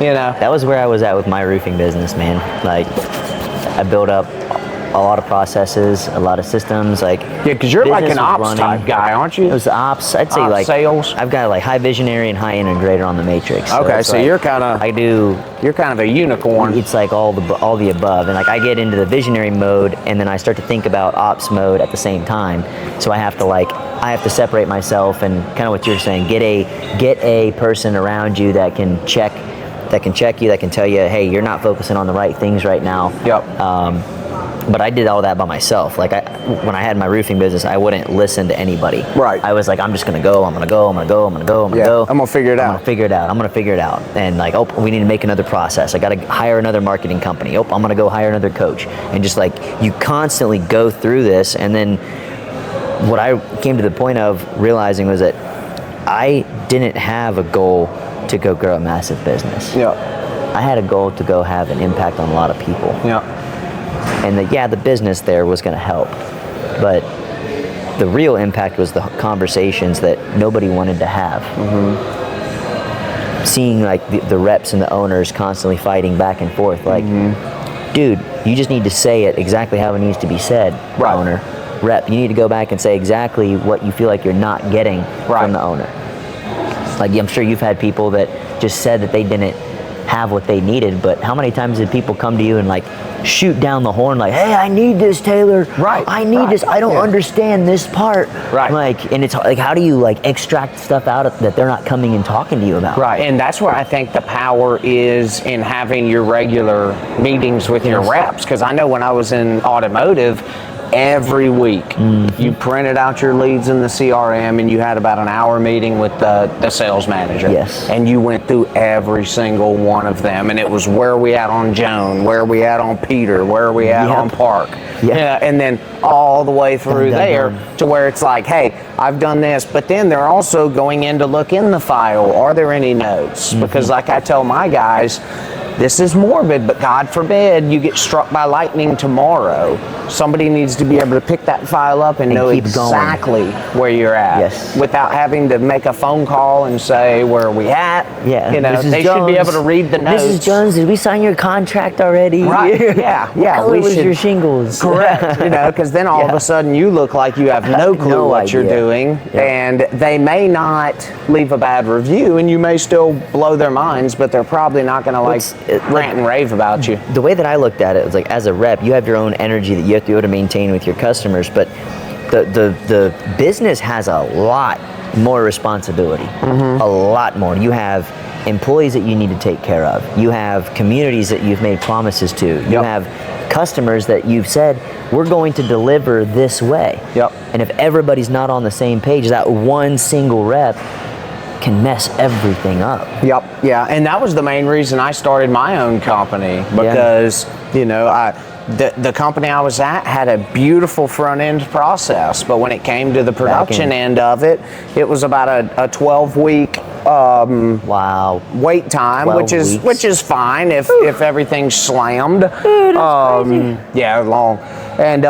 Speaker 2: You know,
Speaker 1: that was where I was at with my roofing business, man. Like, I built up a lot of processes, a lot of systems. Like,
Speaker 2: because you're like an ops type guy, aren't you?
Speaker 1: It was ops. I'd say like
Speaker 2: sales.
Speaker 1: I've got like high visionary and high integrator on the matrix.
Speaker 2: Okay, so
Speaker 1: like,
Speaker 2: you're kind of you're kind of a unicorn.
Speaker 1: It's like all the above, and like I get into the visionary mode, and then I start to think about ops mode at the same time. So I have to separate myself, and kind of what you're saying, get a person around you that can check you, that can tell you, hey, you're not focusing on the right things right now. But I did all that by myself. Like when I had my roofing business, I wouldn't listen to anybody. I was like, I'm just gonna go. I'm gonna go. I'm gonna figure it out. And like, oh, we need to make another process. I gotta hire another marketing company. Oh, I'm gonna go hire another coach. And just like, you constantly go through this. And then what I came to the point of realizing was that I didn't have a goal to go grow a massive business. I had a goal to go have an impact on a lot of people. And the business there was going to help, but the real impact was the conversations that nobody wanted to have. Seeing like the reps and the owners constantly fighting back and forth, like, dude, you just need to say it exactly how it needs to be said, owner. Rep, you need to go back and say exactly what you feel like you're not getting from the owner. Like, I'm sure you've had people that just said that they didn't have what they needed, but how many times did people come to you and like shoot down the horn like, hey, I need this, Taylor. I need this. I don't understand this part. Like, and it's like, how do you like extract stuff out that they're not coming and talking to you about?
Speaker 2: And that's where I think the power is in having your regular meetings with your reps. Because I know when I was in automotive, every week you printed out your leads in the CRM and you had about an hour meeting with the sales manager. And you went through every single one of them, and it was where we at on Joan, where we at on Peter, where we at on Park. And then all the way through to where it's like, hey, I've done this, but then they're also going in to look in the file. Are there any notes? Because like I tell my guys, this is morbid, but God forbid you get struck by lightning tomorrow. Somebody needs to be able to pick that file up and know exactly where you're at.
Speaker 1: Yes.
Speaker 2: Without having to make a phone call and say, where are we at?
Speaker 1: Yeah.
Speaker 2: You know,
Speaker 1: Mrs.
Speaker 2: they
Speaker 1: Jones,
Speaker 2: should be able to read the notes.
Speaker 1: Mrs. Jones, did we sign your contract already?
Speaker 2: Right, yeah.
Speaker 1: What color
Speaker 2: we
Speaker 1: was
Speaker 2: should,
Speaker 1: your shingles?
Speaker 2: Correct, you know, because then all of a sudden you look like you have no clue what you're doing, and they may not leave a bad review, and you may still blow their minds, but they're probably not going to rant and rave about you.
Speaker 1: The way that I looked at it was like, as a rep, you have your own energy that you have to be able to maintain with your customers, but the business has a lot more responsibility, a lot more. You have employees that you need to take care of. You have communities that you've made promises to. You have customers that you've said, we're going to deliver this way. And if everybody's not on the same page, that one single rep can mess everything up.
Speaker 2: Yeah, and that was the main reason I started my own company, because you know, the company I was at had a beautiful front end process, but when it came to the production end of it, it was about a 12-week wait time, which is fine if everything's slammed.
Speaker 1: Dude, that's crazy.
Speaker 2: Yeah, long. And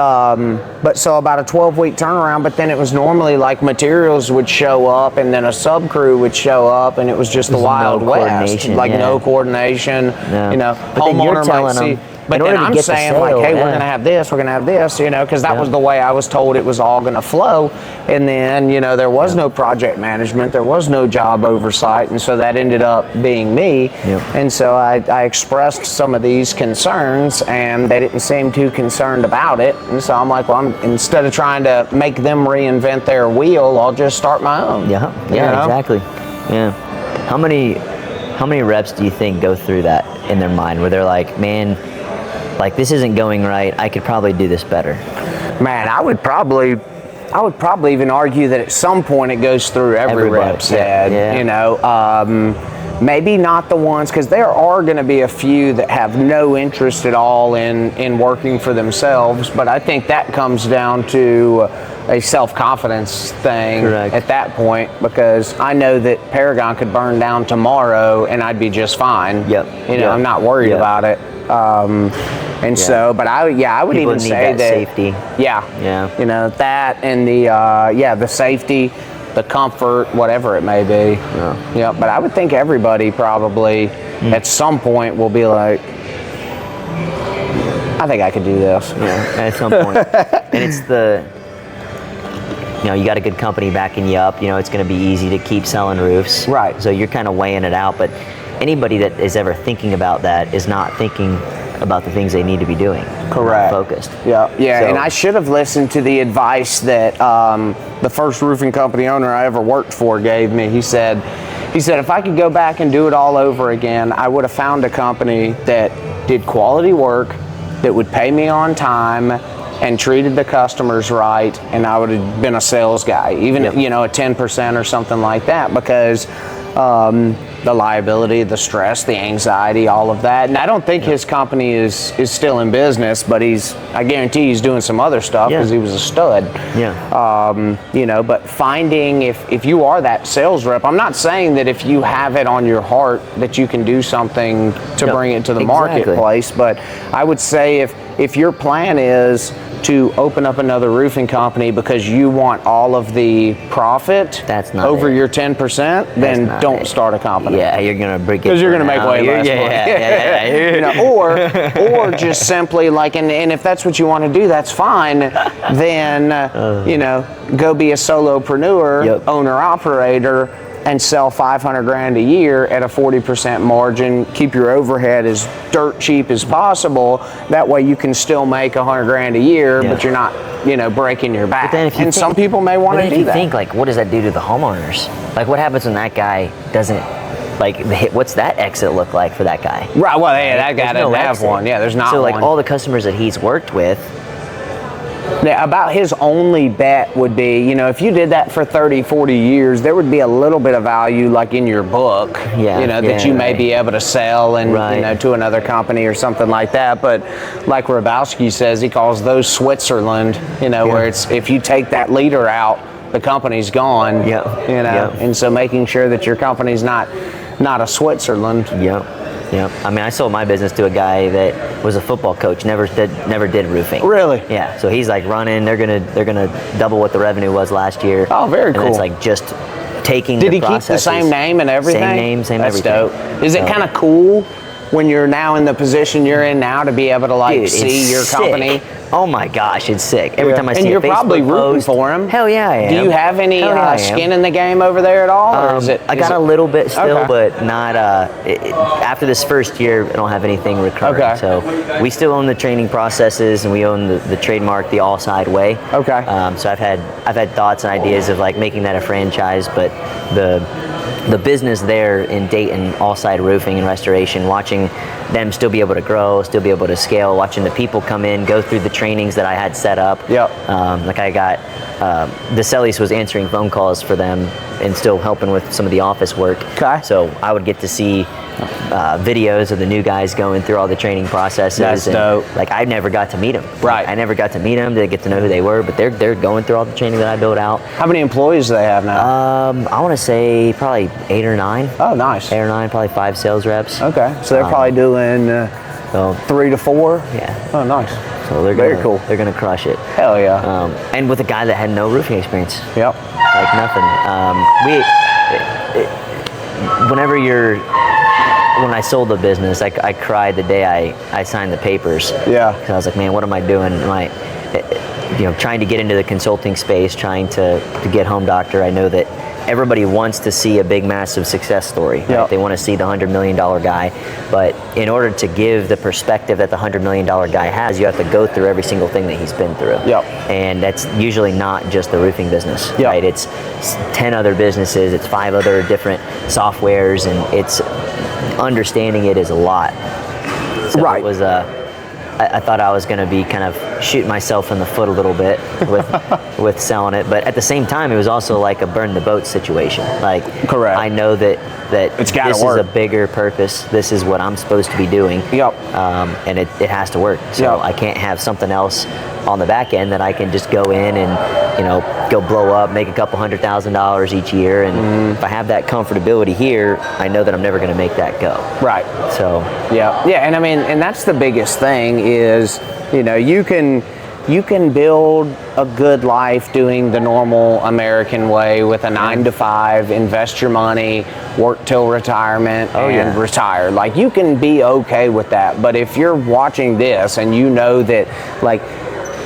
Speaker 2: but so about a 12-week turnaround, but then it was normally like materials would show up and then a sub crew would show up, and it was just the Wild West, like no coordination. You know,
Speaker 1: but
Speaker 2: homeowner might see. But then I'm saying, like, hey, we're going to have this, you know, because that was the way I was told it was all going to flow. And then, you know, there was no project management, there was no job oversight, and so that ended up being me. And so I expressed some of these concerns, and they didn't seem too concerned about it. And so I'm like, well, instead of trying to make them reinvent their wheel, I'll just start my own.
Speaker 1: Exactly. How many reps do you think go through that in their mind, where they're like, man, like, this isn't going right, I could probably do this better?
Speaker 2: Man, I would probably even argue that at some point it goes through every rep's head. You know, maybe not the ones, because there are going to be a few that have no interest at all in working for themselves, but I think that comes down to a self-confidence thing at that point, because I know that Paragon could burn down tomorrow and I'd be just fine. You know, I'm not worried about it. So, but I would
Speaker 1: People
Speaker 2: even
Speaker 1: need
Speaker 2: say that
Speaker 1: safety.
Speaker 2: You know, that and the safety, the comfort, whatever it may be. But I would think everybody probably at some point will be like, I think I could do this.
Speaker 1: At some point. And it's you know, you got a good company backing you up, you know, it's going to be easy to keep selling roofs. So you're kind of weighing it out, but anybody that is ever thinking about that is not thinking about the things they need to be doing. Focused.
Speaker 2: And I should have listened to the advice that the first roofing company owner I ever worked for gave me. He said, if I could go back and do it all over again, I would have found a company that did quality work, that would pay me on time, and treated the customers right, and I would have been a sales guy, even you know, a 10% or something like that, because the liability, the stress, the anxiety, all of that. And I don't think his company is still in business, but I guarantee he's doing some other stuff, because he was a stud. You know, but finding, if you are that sales rep, I'm not saying that if you have it on your heart that you can do something to bring it to the marketplace, but I would say if your plan is to open up another roofing company because you want all of the profit over your 10%, then don't start a company.
Speaker 1: You're gonna break it,
Speaker 2: because you're gonna make way less money. You know, or just simply like, and if that's what you want to do, that's fine. Then you know, go be a solopreneur, owner operator, and sell $500,000 a year at a 40% margin. Keep your overhead as dirt cheap as possible. That way you can still make $100,000 a year, but you're not, you know, breaking your back. And some people may want to do that.
Speaker 1: Think, like, what does that do to the homeowners? Like, what happens when that guy doesn't, like, what's that exit look like for that guy?
Speaker 2: Right. Well, that guy doesn't have one. There's not one.
Speaker 1: So, like, all the customers that he's worked with.
Speaker 2: About his only bet would be, you know, if you did that for 30, 40 years, there would be a little bit of value, like in your book, you know, that you may be able to sell and, you know, to another company or something like that. But like Rabowski says, he calls those Switzerland, you know, where it's, if you take that leader out, the company's gone, you know, and so making sure that your company's not a Switzerland.
Speaker 1: Yep. I mean, I sold my business to a guy that was a football coach, never did roofing.
Speaker 2: Really?
Speaker 1: Yeah. So he's like running. They're gonna double what the revenue was last year.
Speaker 2: Oh, very cool.
Speaker 1: And it's like just taking.
Speaker 2: Did
Speaker 1: the
Speaker 2: he keep the same name and everything?
Speaker 1: Same name, same
Speaker 2: That's
Speaker 1: everything.
Speaker 2: Dope. Is it kind of cool when you're now in the position you're in now to be able to like see your company?
Speaker 1: Oh my gosh, it's sick. Every time I see
Speaker 2: and you're
Speaker 1: a Facebook
Speaker 2: probably rooting
Speaker 1: post,
Speaker 2: for him.
Speaker 1: Hell yeah, I am.
Speaker 2: Do you have any skin in the game over there at all? Or is it?
Speaker 1: I got a little bit still, but not. After this first year, I don't have anything recurring.
Speaker 2: Okay.
Speaker 1: So we still own the training processes, and we own the trademark, the All Side Way.
Speaker 2: Okay.
Speaker 1: So I've had thoughts and ideas of like making that a franchise, but the business there in Dayton, All Side Roofing and Restoration, watching them still be able to grow, still be able to scale, watching the people come in, go through the trainings that I had set up.
Speaker 2: Yep.
Speaker 1: Like I got, DeCellis was answering phone calls for them and still helping with some of the office work.
Speaker 2: Okay.
Speaker 1: So I would get to see videos of the new guys going through all the training processes.
Speaker 2: That's dope.
Speaker 1: Like I never got to meet them.
Speaker 2: Right.
Speaker 1: I never got to meet them to get to know who they were, but they're going through all the training that I built out.
Speaker 2: How many employees do they have now?
Speaker 1: I want to say probably 8 or 9.
Speaker 2: Oh, nice.
Speaker 1: 8 or 9, probably 5 sales reps.
Speaker 2: Okay, so they're probably doing 3 to 4.
Speaker 1: Yeah.
Speaker 2: Oh, nice.
Speaker 1: So they're
Speaker 2: Very cool.
Speaker 1: They're gonna crush it.
Speaker 2: Hell yeah.
Speaker 1: And with a guy that had no roofing experience.
Speaker 2: Yep.
Speaker 1: Like nothing. When I sold the business, I cried the day I signed the papers.
Speaker 2: Yeah.
Speaker 1: Because I was like, man, what am I doing? Am I, trying to get into the consulting space, trying to get Home Doctor. I know that everybody wants to see a big, massive success story. Right?
Speaker 2: Yep.
Speaker 1: They want to see the $100 million guy. But in order to give the perspective that the $100 million guy has, you have to go through every single thing that he's been through.
Speaker 2: Yep.
Speaker 1: And that's usually not just the roofing business.
Speaker 2: Yep.
Speaker 1: Right? It's 10 other businesses, it's 5 other different softwares, and it's understanding it is a lot. So
Speaker 2: Right.
Speaker 1: It was I thought I was going to be kind of shooting myself in the foot a little bit with selling it, but at the same time, it was also like a burn the boat situation. Like,
Speaker 2: correct.
Speaker 1: I know that
Speaker 2: It's gotta
Speaker 1: this
Speaker 2: work.
Speaker 1: is a bigger purpose. This is what I'm supposed to be doing.
Speaker 2: Yep.
Speaker 1: And it has to work. So
Speaker 2: Yep.
Speaker 1: I can't have something else on the back end that I can just go in and go blow up, make a couple $100,000 each year, and if I have that comfortability here, I know that I'm never going to make that go.
Speaker 2: Right.
Speaker 1: So
Speaker 2: yeah, and I mean, and that's the biggest thing is, you can build a good life doing the normal American way with a 9 to 5, invest your money, work till retirement, and retire. Like, you can be okay with that. But if you're watching this and you know that, like,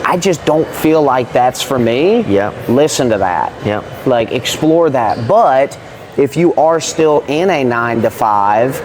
Speaker 2: I just don't feel like that's for me, listen to that.
Speaker 1: Yep.
Speaker 2: Like, explore that. But if you are still in a 9 to 5,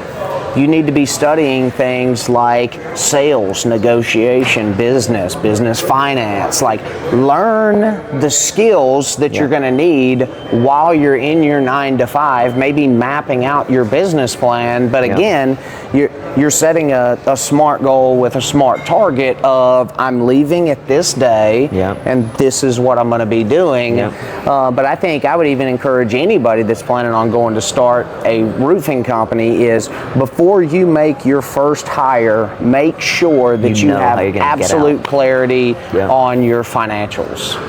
Speaker 2: you need to be studying things like sales, negotiation, business finance. Like, learn the skills that you're going to need while you're in your 9 to 5, maybe mapping out your business plan. But again, you're setting a smart goal with a smart target of, I'm leaving at this day, and this is what I'm going to be doing. But I think I would even encourage anybody that's planning on going to start a roofing company is, before you make your first hire, make sure that you have absolute clarity on your financials.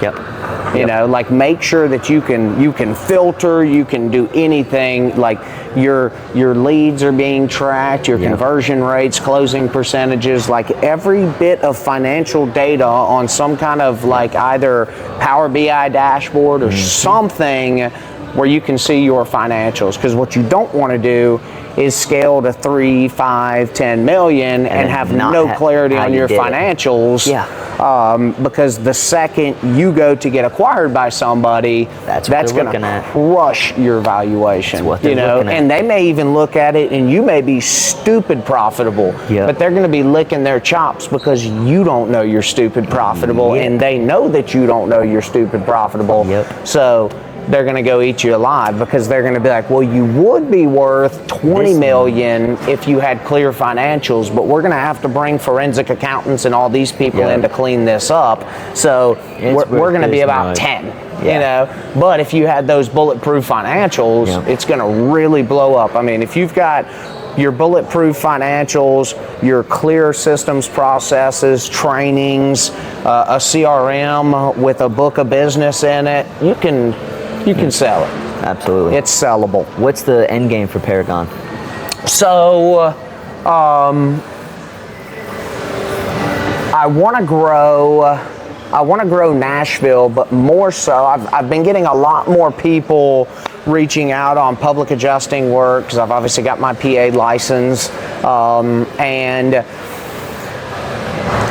Speaker 2: Like, make sure that you can filter, you can do anything, like your leads are being tracked, your conversion rates, closing percentages, like every bit of financial data on some kind of like either Power BI dashboard or something where you can see your financials. Because what you don't want to do is scale to 3, 5, 10 million and have no clarity on your financials. Because the second you go to get acquired by somebody, that's going to crush your valuation. And they may even look at it and you may be stupid profitable, but they're going to be licking their chops because you don't know you're stupid profitable, and they know that you don't know you're stupid profitable. So they're going to go eat you alive, because they're going to be like, well, you would be worth 20 million if you had clear financials, but we're going to have to bring forensic accountants and all these people in to clean this up. So we're going to be about 10. But if you had those bulletproof financials, it's going to really blow up. I mean, if you've got your bulletproof financials, your clear systems, processes, trainings, a CRM with a book of business in it, you can sell it.
Speaker 1: Absolutely.
Speaker 2: It's sellable.
Speaker 1: What's the end game for Paragon?
Speaker 2: So I want to grow Nashville, but more so, I've been getting a lot more people reaching out on public adjusting work because I've obviously got my PA license, and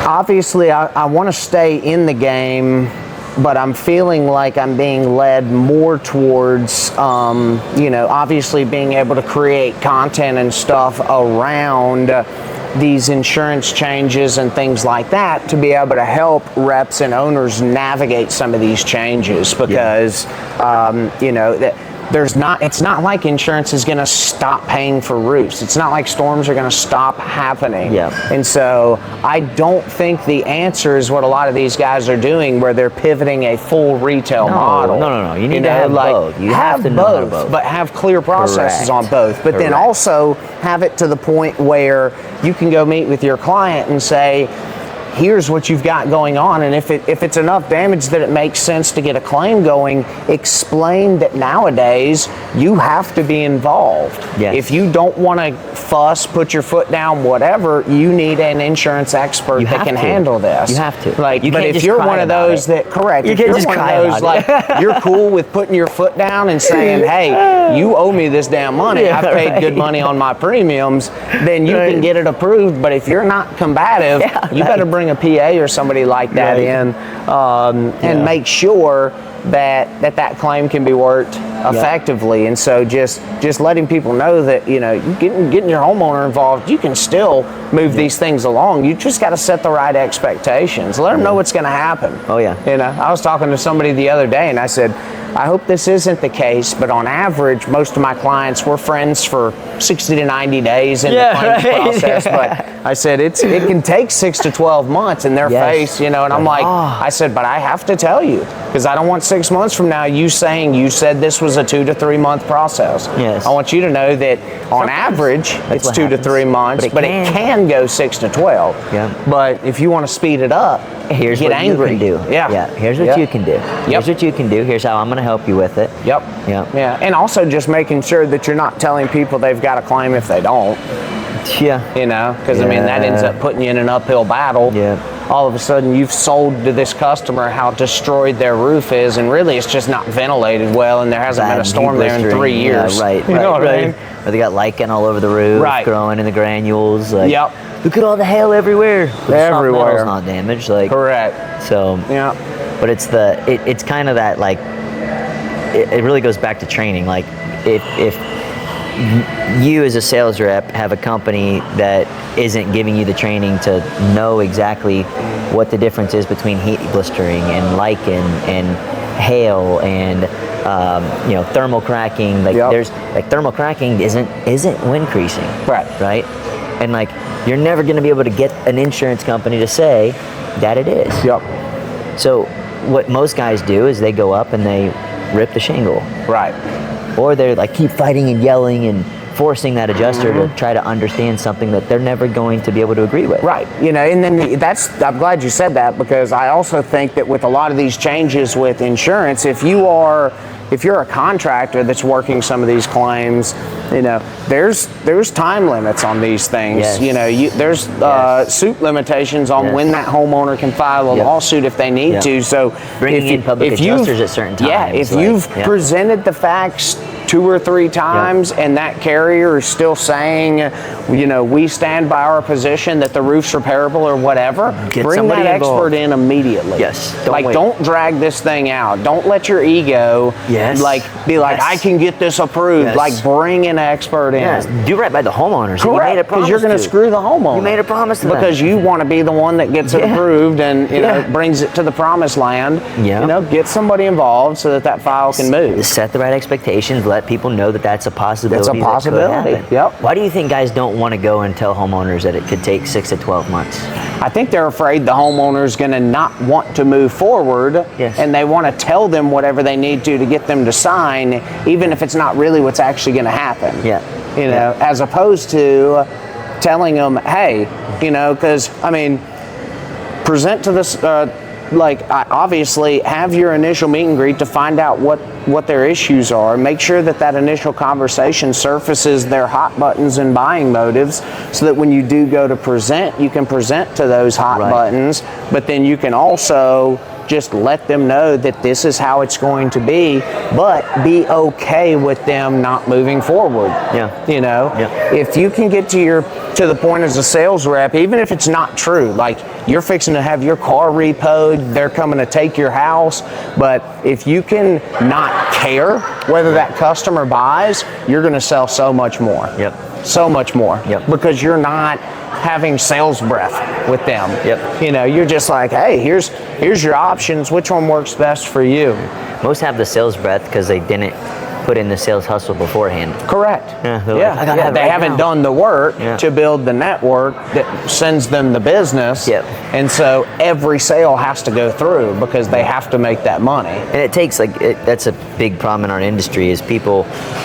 Speaker 2: obviously I want to stay in the game, but I'm feeling like I'm being led more towards, obviously being able to create content and stuff around these insurance changes and things like that to be able to help reps and owners navigate some of these changes, because it's not like insurance is going to stop paying for roofs. It's not like storms are going to stop happening.
Speaker 1: Yeah.
Speaker 2: And so I don't think the answer is what a lot of these guys are doing, where they're pivoting a full retail model.
Speaker 1: No. You need to have both. You have to know both,
Speaker 2: but have clear processes
Speaker 1: Correct.
Speaker 2: on both. But then also have it to the point where you can go meet with your client and say, here's what you've got going on, and if it's enough damage that it makes sense to get a claim going, explain that nowadays you have to be involved.
Speaker 1: Yes.
Speaker 2: If you don't want to fuss, put your foot down, whatever, you need an insurance expert that can handle this.
Speaker 1: You have to.
Speaker 2: Like,
Speaker 1: you
Speaker 2: but
Speaker 1: can't
Speaker 2: if you're one of those that, correct,
Speaker 1: you
Speaker 2: if
Speaker 1: can't
Speaker 2: you're
Speaker 1: just
Speaker 2: one of
Speaker 1: cry
Speaker 2: those
Speaker 1: about
Speaker 2: like you're cool with putting your foot down and saying, hey, you owe me this damn money, I've paid good money on my premiums, then you can get it approved. But if you're not combative, you better bring a PA or somebody like that in, and make sure that claim can be worked effectively. And so just letting people know that, getting your homeowner involved, you can still move these things along. You just got to set the right expectations. Let them know what's going to happen.
Speaker 1: Oh yeah.
Speaker 2: I was talking to somebody the other day and I said, I hope this isn't the case, but on average, most of my clients were friends for 60 to 90 days in the claims process. But I said, it can take 6 to 12 months in their face, and I'm like, I said, but I have to tell you, because I don't want 6 months from now you saying you said this was a 2 to 3 month process.
Speaker 1: Yes.
Speaker 2: I want you to know that on average, it's 2 to 3 months, but it can go 6 to 12.
Speaker 1: Yeah.
Speaker 2: But if you want to speed it up,
Speaker 1: here's
Speaker 2: get
Speaker 1: what
Speaker 2: angry.
Speaker 1: you can do.
Speaker 2: Yeah.
Speaker 1: Here's what you can do. Here's what you can do. Here's how I'm going to help you with it.
Speaker 2: Yep.
Speaker 1: Yeah.
Speaker 2: And also just making sure that you're not telling people they've got a claim if they don't.
Speaker 1: Yeah.
Speaker 2: Because that ends up putting you in an uphill battle.
Speaker 1: Yeah.
Speaker 2: All of a sudden you've sold to this customer how destroyed their roof is, and really it's just not ventilated well, and there hasn't been a storm there in 3 years.
Speaker 1: Yeah, right.
Speaker 2: You know what I mean?
Speaker 1: Or they got lichen all over the roof, growing in the granules. Like, look at all the hail everywhere.
Speaker 2: Everywhere.
Speaker 1: It's not damaged.
Speaker 2: Correct.
Speaker 1: So.
Speaker 2: Yeah.
Speaker 1: But it's kind of that, like, it really goes back to training. Like, if you as a sales rep have a company that isn't giving you the training to know exactly what the difference is between heat blistering and lichen and hail and thermal cracking, there's thermal cracking isn't wind creasing, right, and like you're never going to be able to get an insurance company to say that it is. So what most guys do is they go up and they rip the shingle, or they're like keep fighting and yelling and forcing that adjuster to try to understand something that they're never going to be able to agree with.
Speaker 2: And then I'm glad you said that, because I also think that with a lot of these changes with insurance, if you're a contractor that's working some of these claims, there's time limits on these things. There's suit limitations on when that homeowner can file a lawsuit if they need to. So
Speaker 1: bringing in public adjusters at certain times.
Speaker 2: If you've presented the facts 2 or 3 times and that carrier is still saying, we stand by our position that the roof's repairable or whatever, bring that expert in immediately. Don't drag this thing out. Don't let your ego I can get this approved. Like, bring an expert in.
Speaker 1: Do right by the homeowners.
Speaker 2: Correct, because you're going to screw the homeowner.
Speaker 1: You made a promise to them.
Speaker 2: Because you want to be the one that gets it approved and brings it to the promised land. Get somebody involved so that file can move.
Speaker 1: Set the right expectations. Let people know that that's a possibility.
Speaker 2: It's a possibility.
Speaker 1: Why do you think guys don't want to go and tell homeowners that it could take 6 to 12 months?
Speaker 2: I think they're afraid the homeowner's going to not want to move forward, and they want to tell them whatever they need to get them to sign, even if it's not really what's actually going to happen. As opposed to telling them, hey, because present to this obviously have your initial meet and greet to find out what their issues are. Make sure that initial conversation surfaces their hot buttons and buying motives, so that when you do go to present, you can present to those hot buttons, but then you can also just let them know that this is how it's going to be, but be okay with them not moving forward.
Speaker 1: Yeah.
Speaker 2: You know, if you can get to the point as a sales rep, even if it's not true, like you're fixing to have your car repoed, they're coming to take your house, but if you can not care whether that customer buys, you're going to sell so much more. So much more. Because you're not having sales breath with them. You know, you're just like, hey, here's your options. Which one works best for you?
Speaker 1: Most have the sales breath because they didn't put in the sales hustle beforehand.
Speaker 2: Correct. They haven't done the work to build the network that sends them the business. And so every sale has to go through because they have to make that money.
Speaker 1: And it takes that's a big problem in our industry is people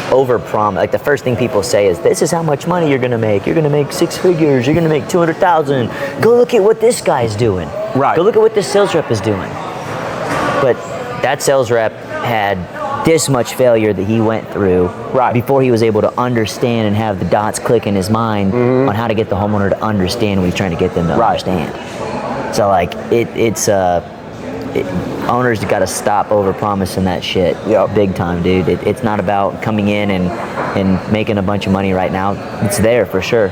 Speaker 1: overpromise. Like the first thing people say is, this is how much money you're gonna make. You're gonna make 6 figures. You're gonna make 200,000. Go look at what this guy's doing. Go look at what this sales rep is doing. But that sales rep had this much failure that he went through before he was able to understand and have the dots click in his mind on how to get the homeowner to understand what he's trying to get them to understand. So like owners got to stop over promising that shit big time, dude. It's not about coming in and making a bunch of money right now. It's there for sure.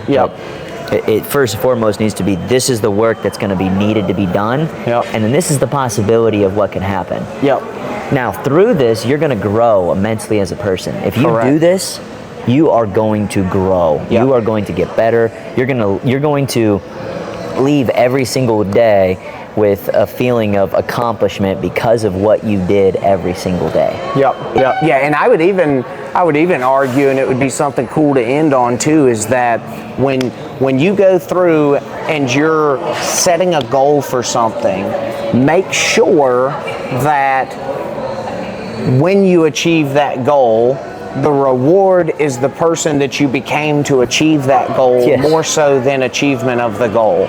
Speaker 1: It first and foremost needs to be, this is the work that's going to be needed to be done, and then this is the possibility of what can happen. Now, through this, you're going to grow immensely as a person. If you do this, you are going to grow. You are going to get better. You're going to leave every single day with a feeling of accomplishment because of what you did every single day.
Speaker 2: And I would even argue, and it would be something cool to end on too, is that when you go through and you're setting a goal for something, make sure that when you achieve that goal, the reward is the person that you became to achieve that goal more so than achievement of the goal.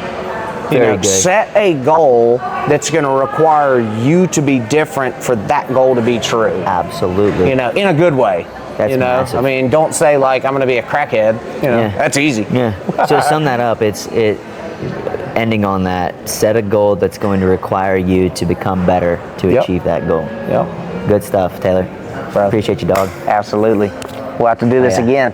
Speaker 2: Set a goal that's going to require you to be different for that goal to be true.
Speaker 1: Absolutely.
Speaker 2: In a good way.
Speaker 1: That's massive.
Speaker 2: I mean, don't say like, I'm going to be a crackhead. That's easy.
Speaker 1: So sum that up. Ending on that, set a goal that's going to require you to become better to achieve that goal. Good stuff, Taylor. Appreciate you, dog.
Speaker 2: Absolutely. We'll have to do this again.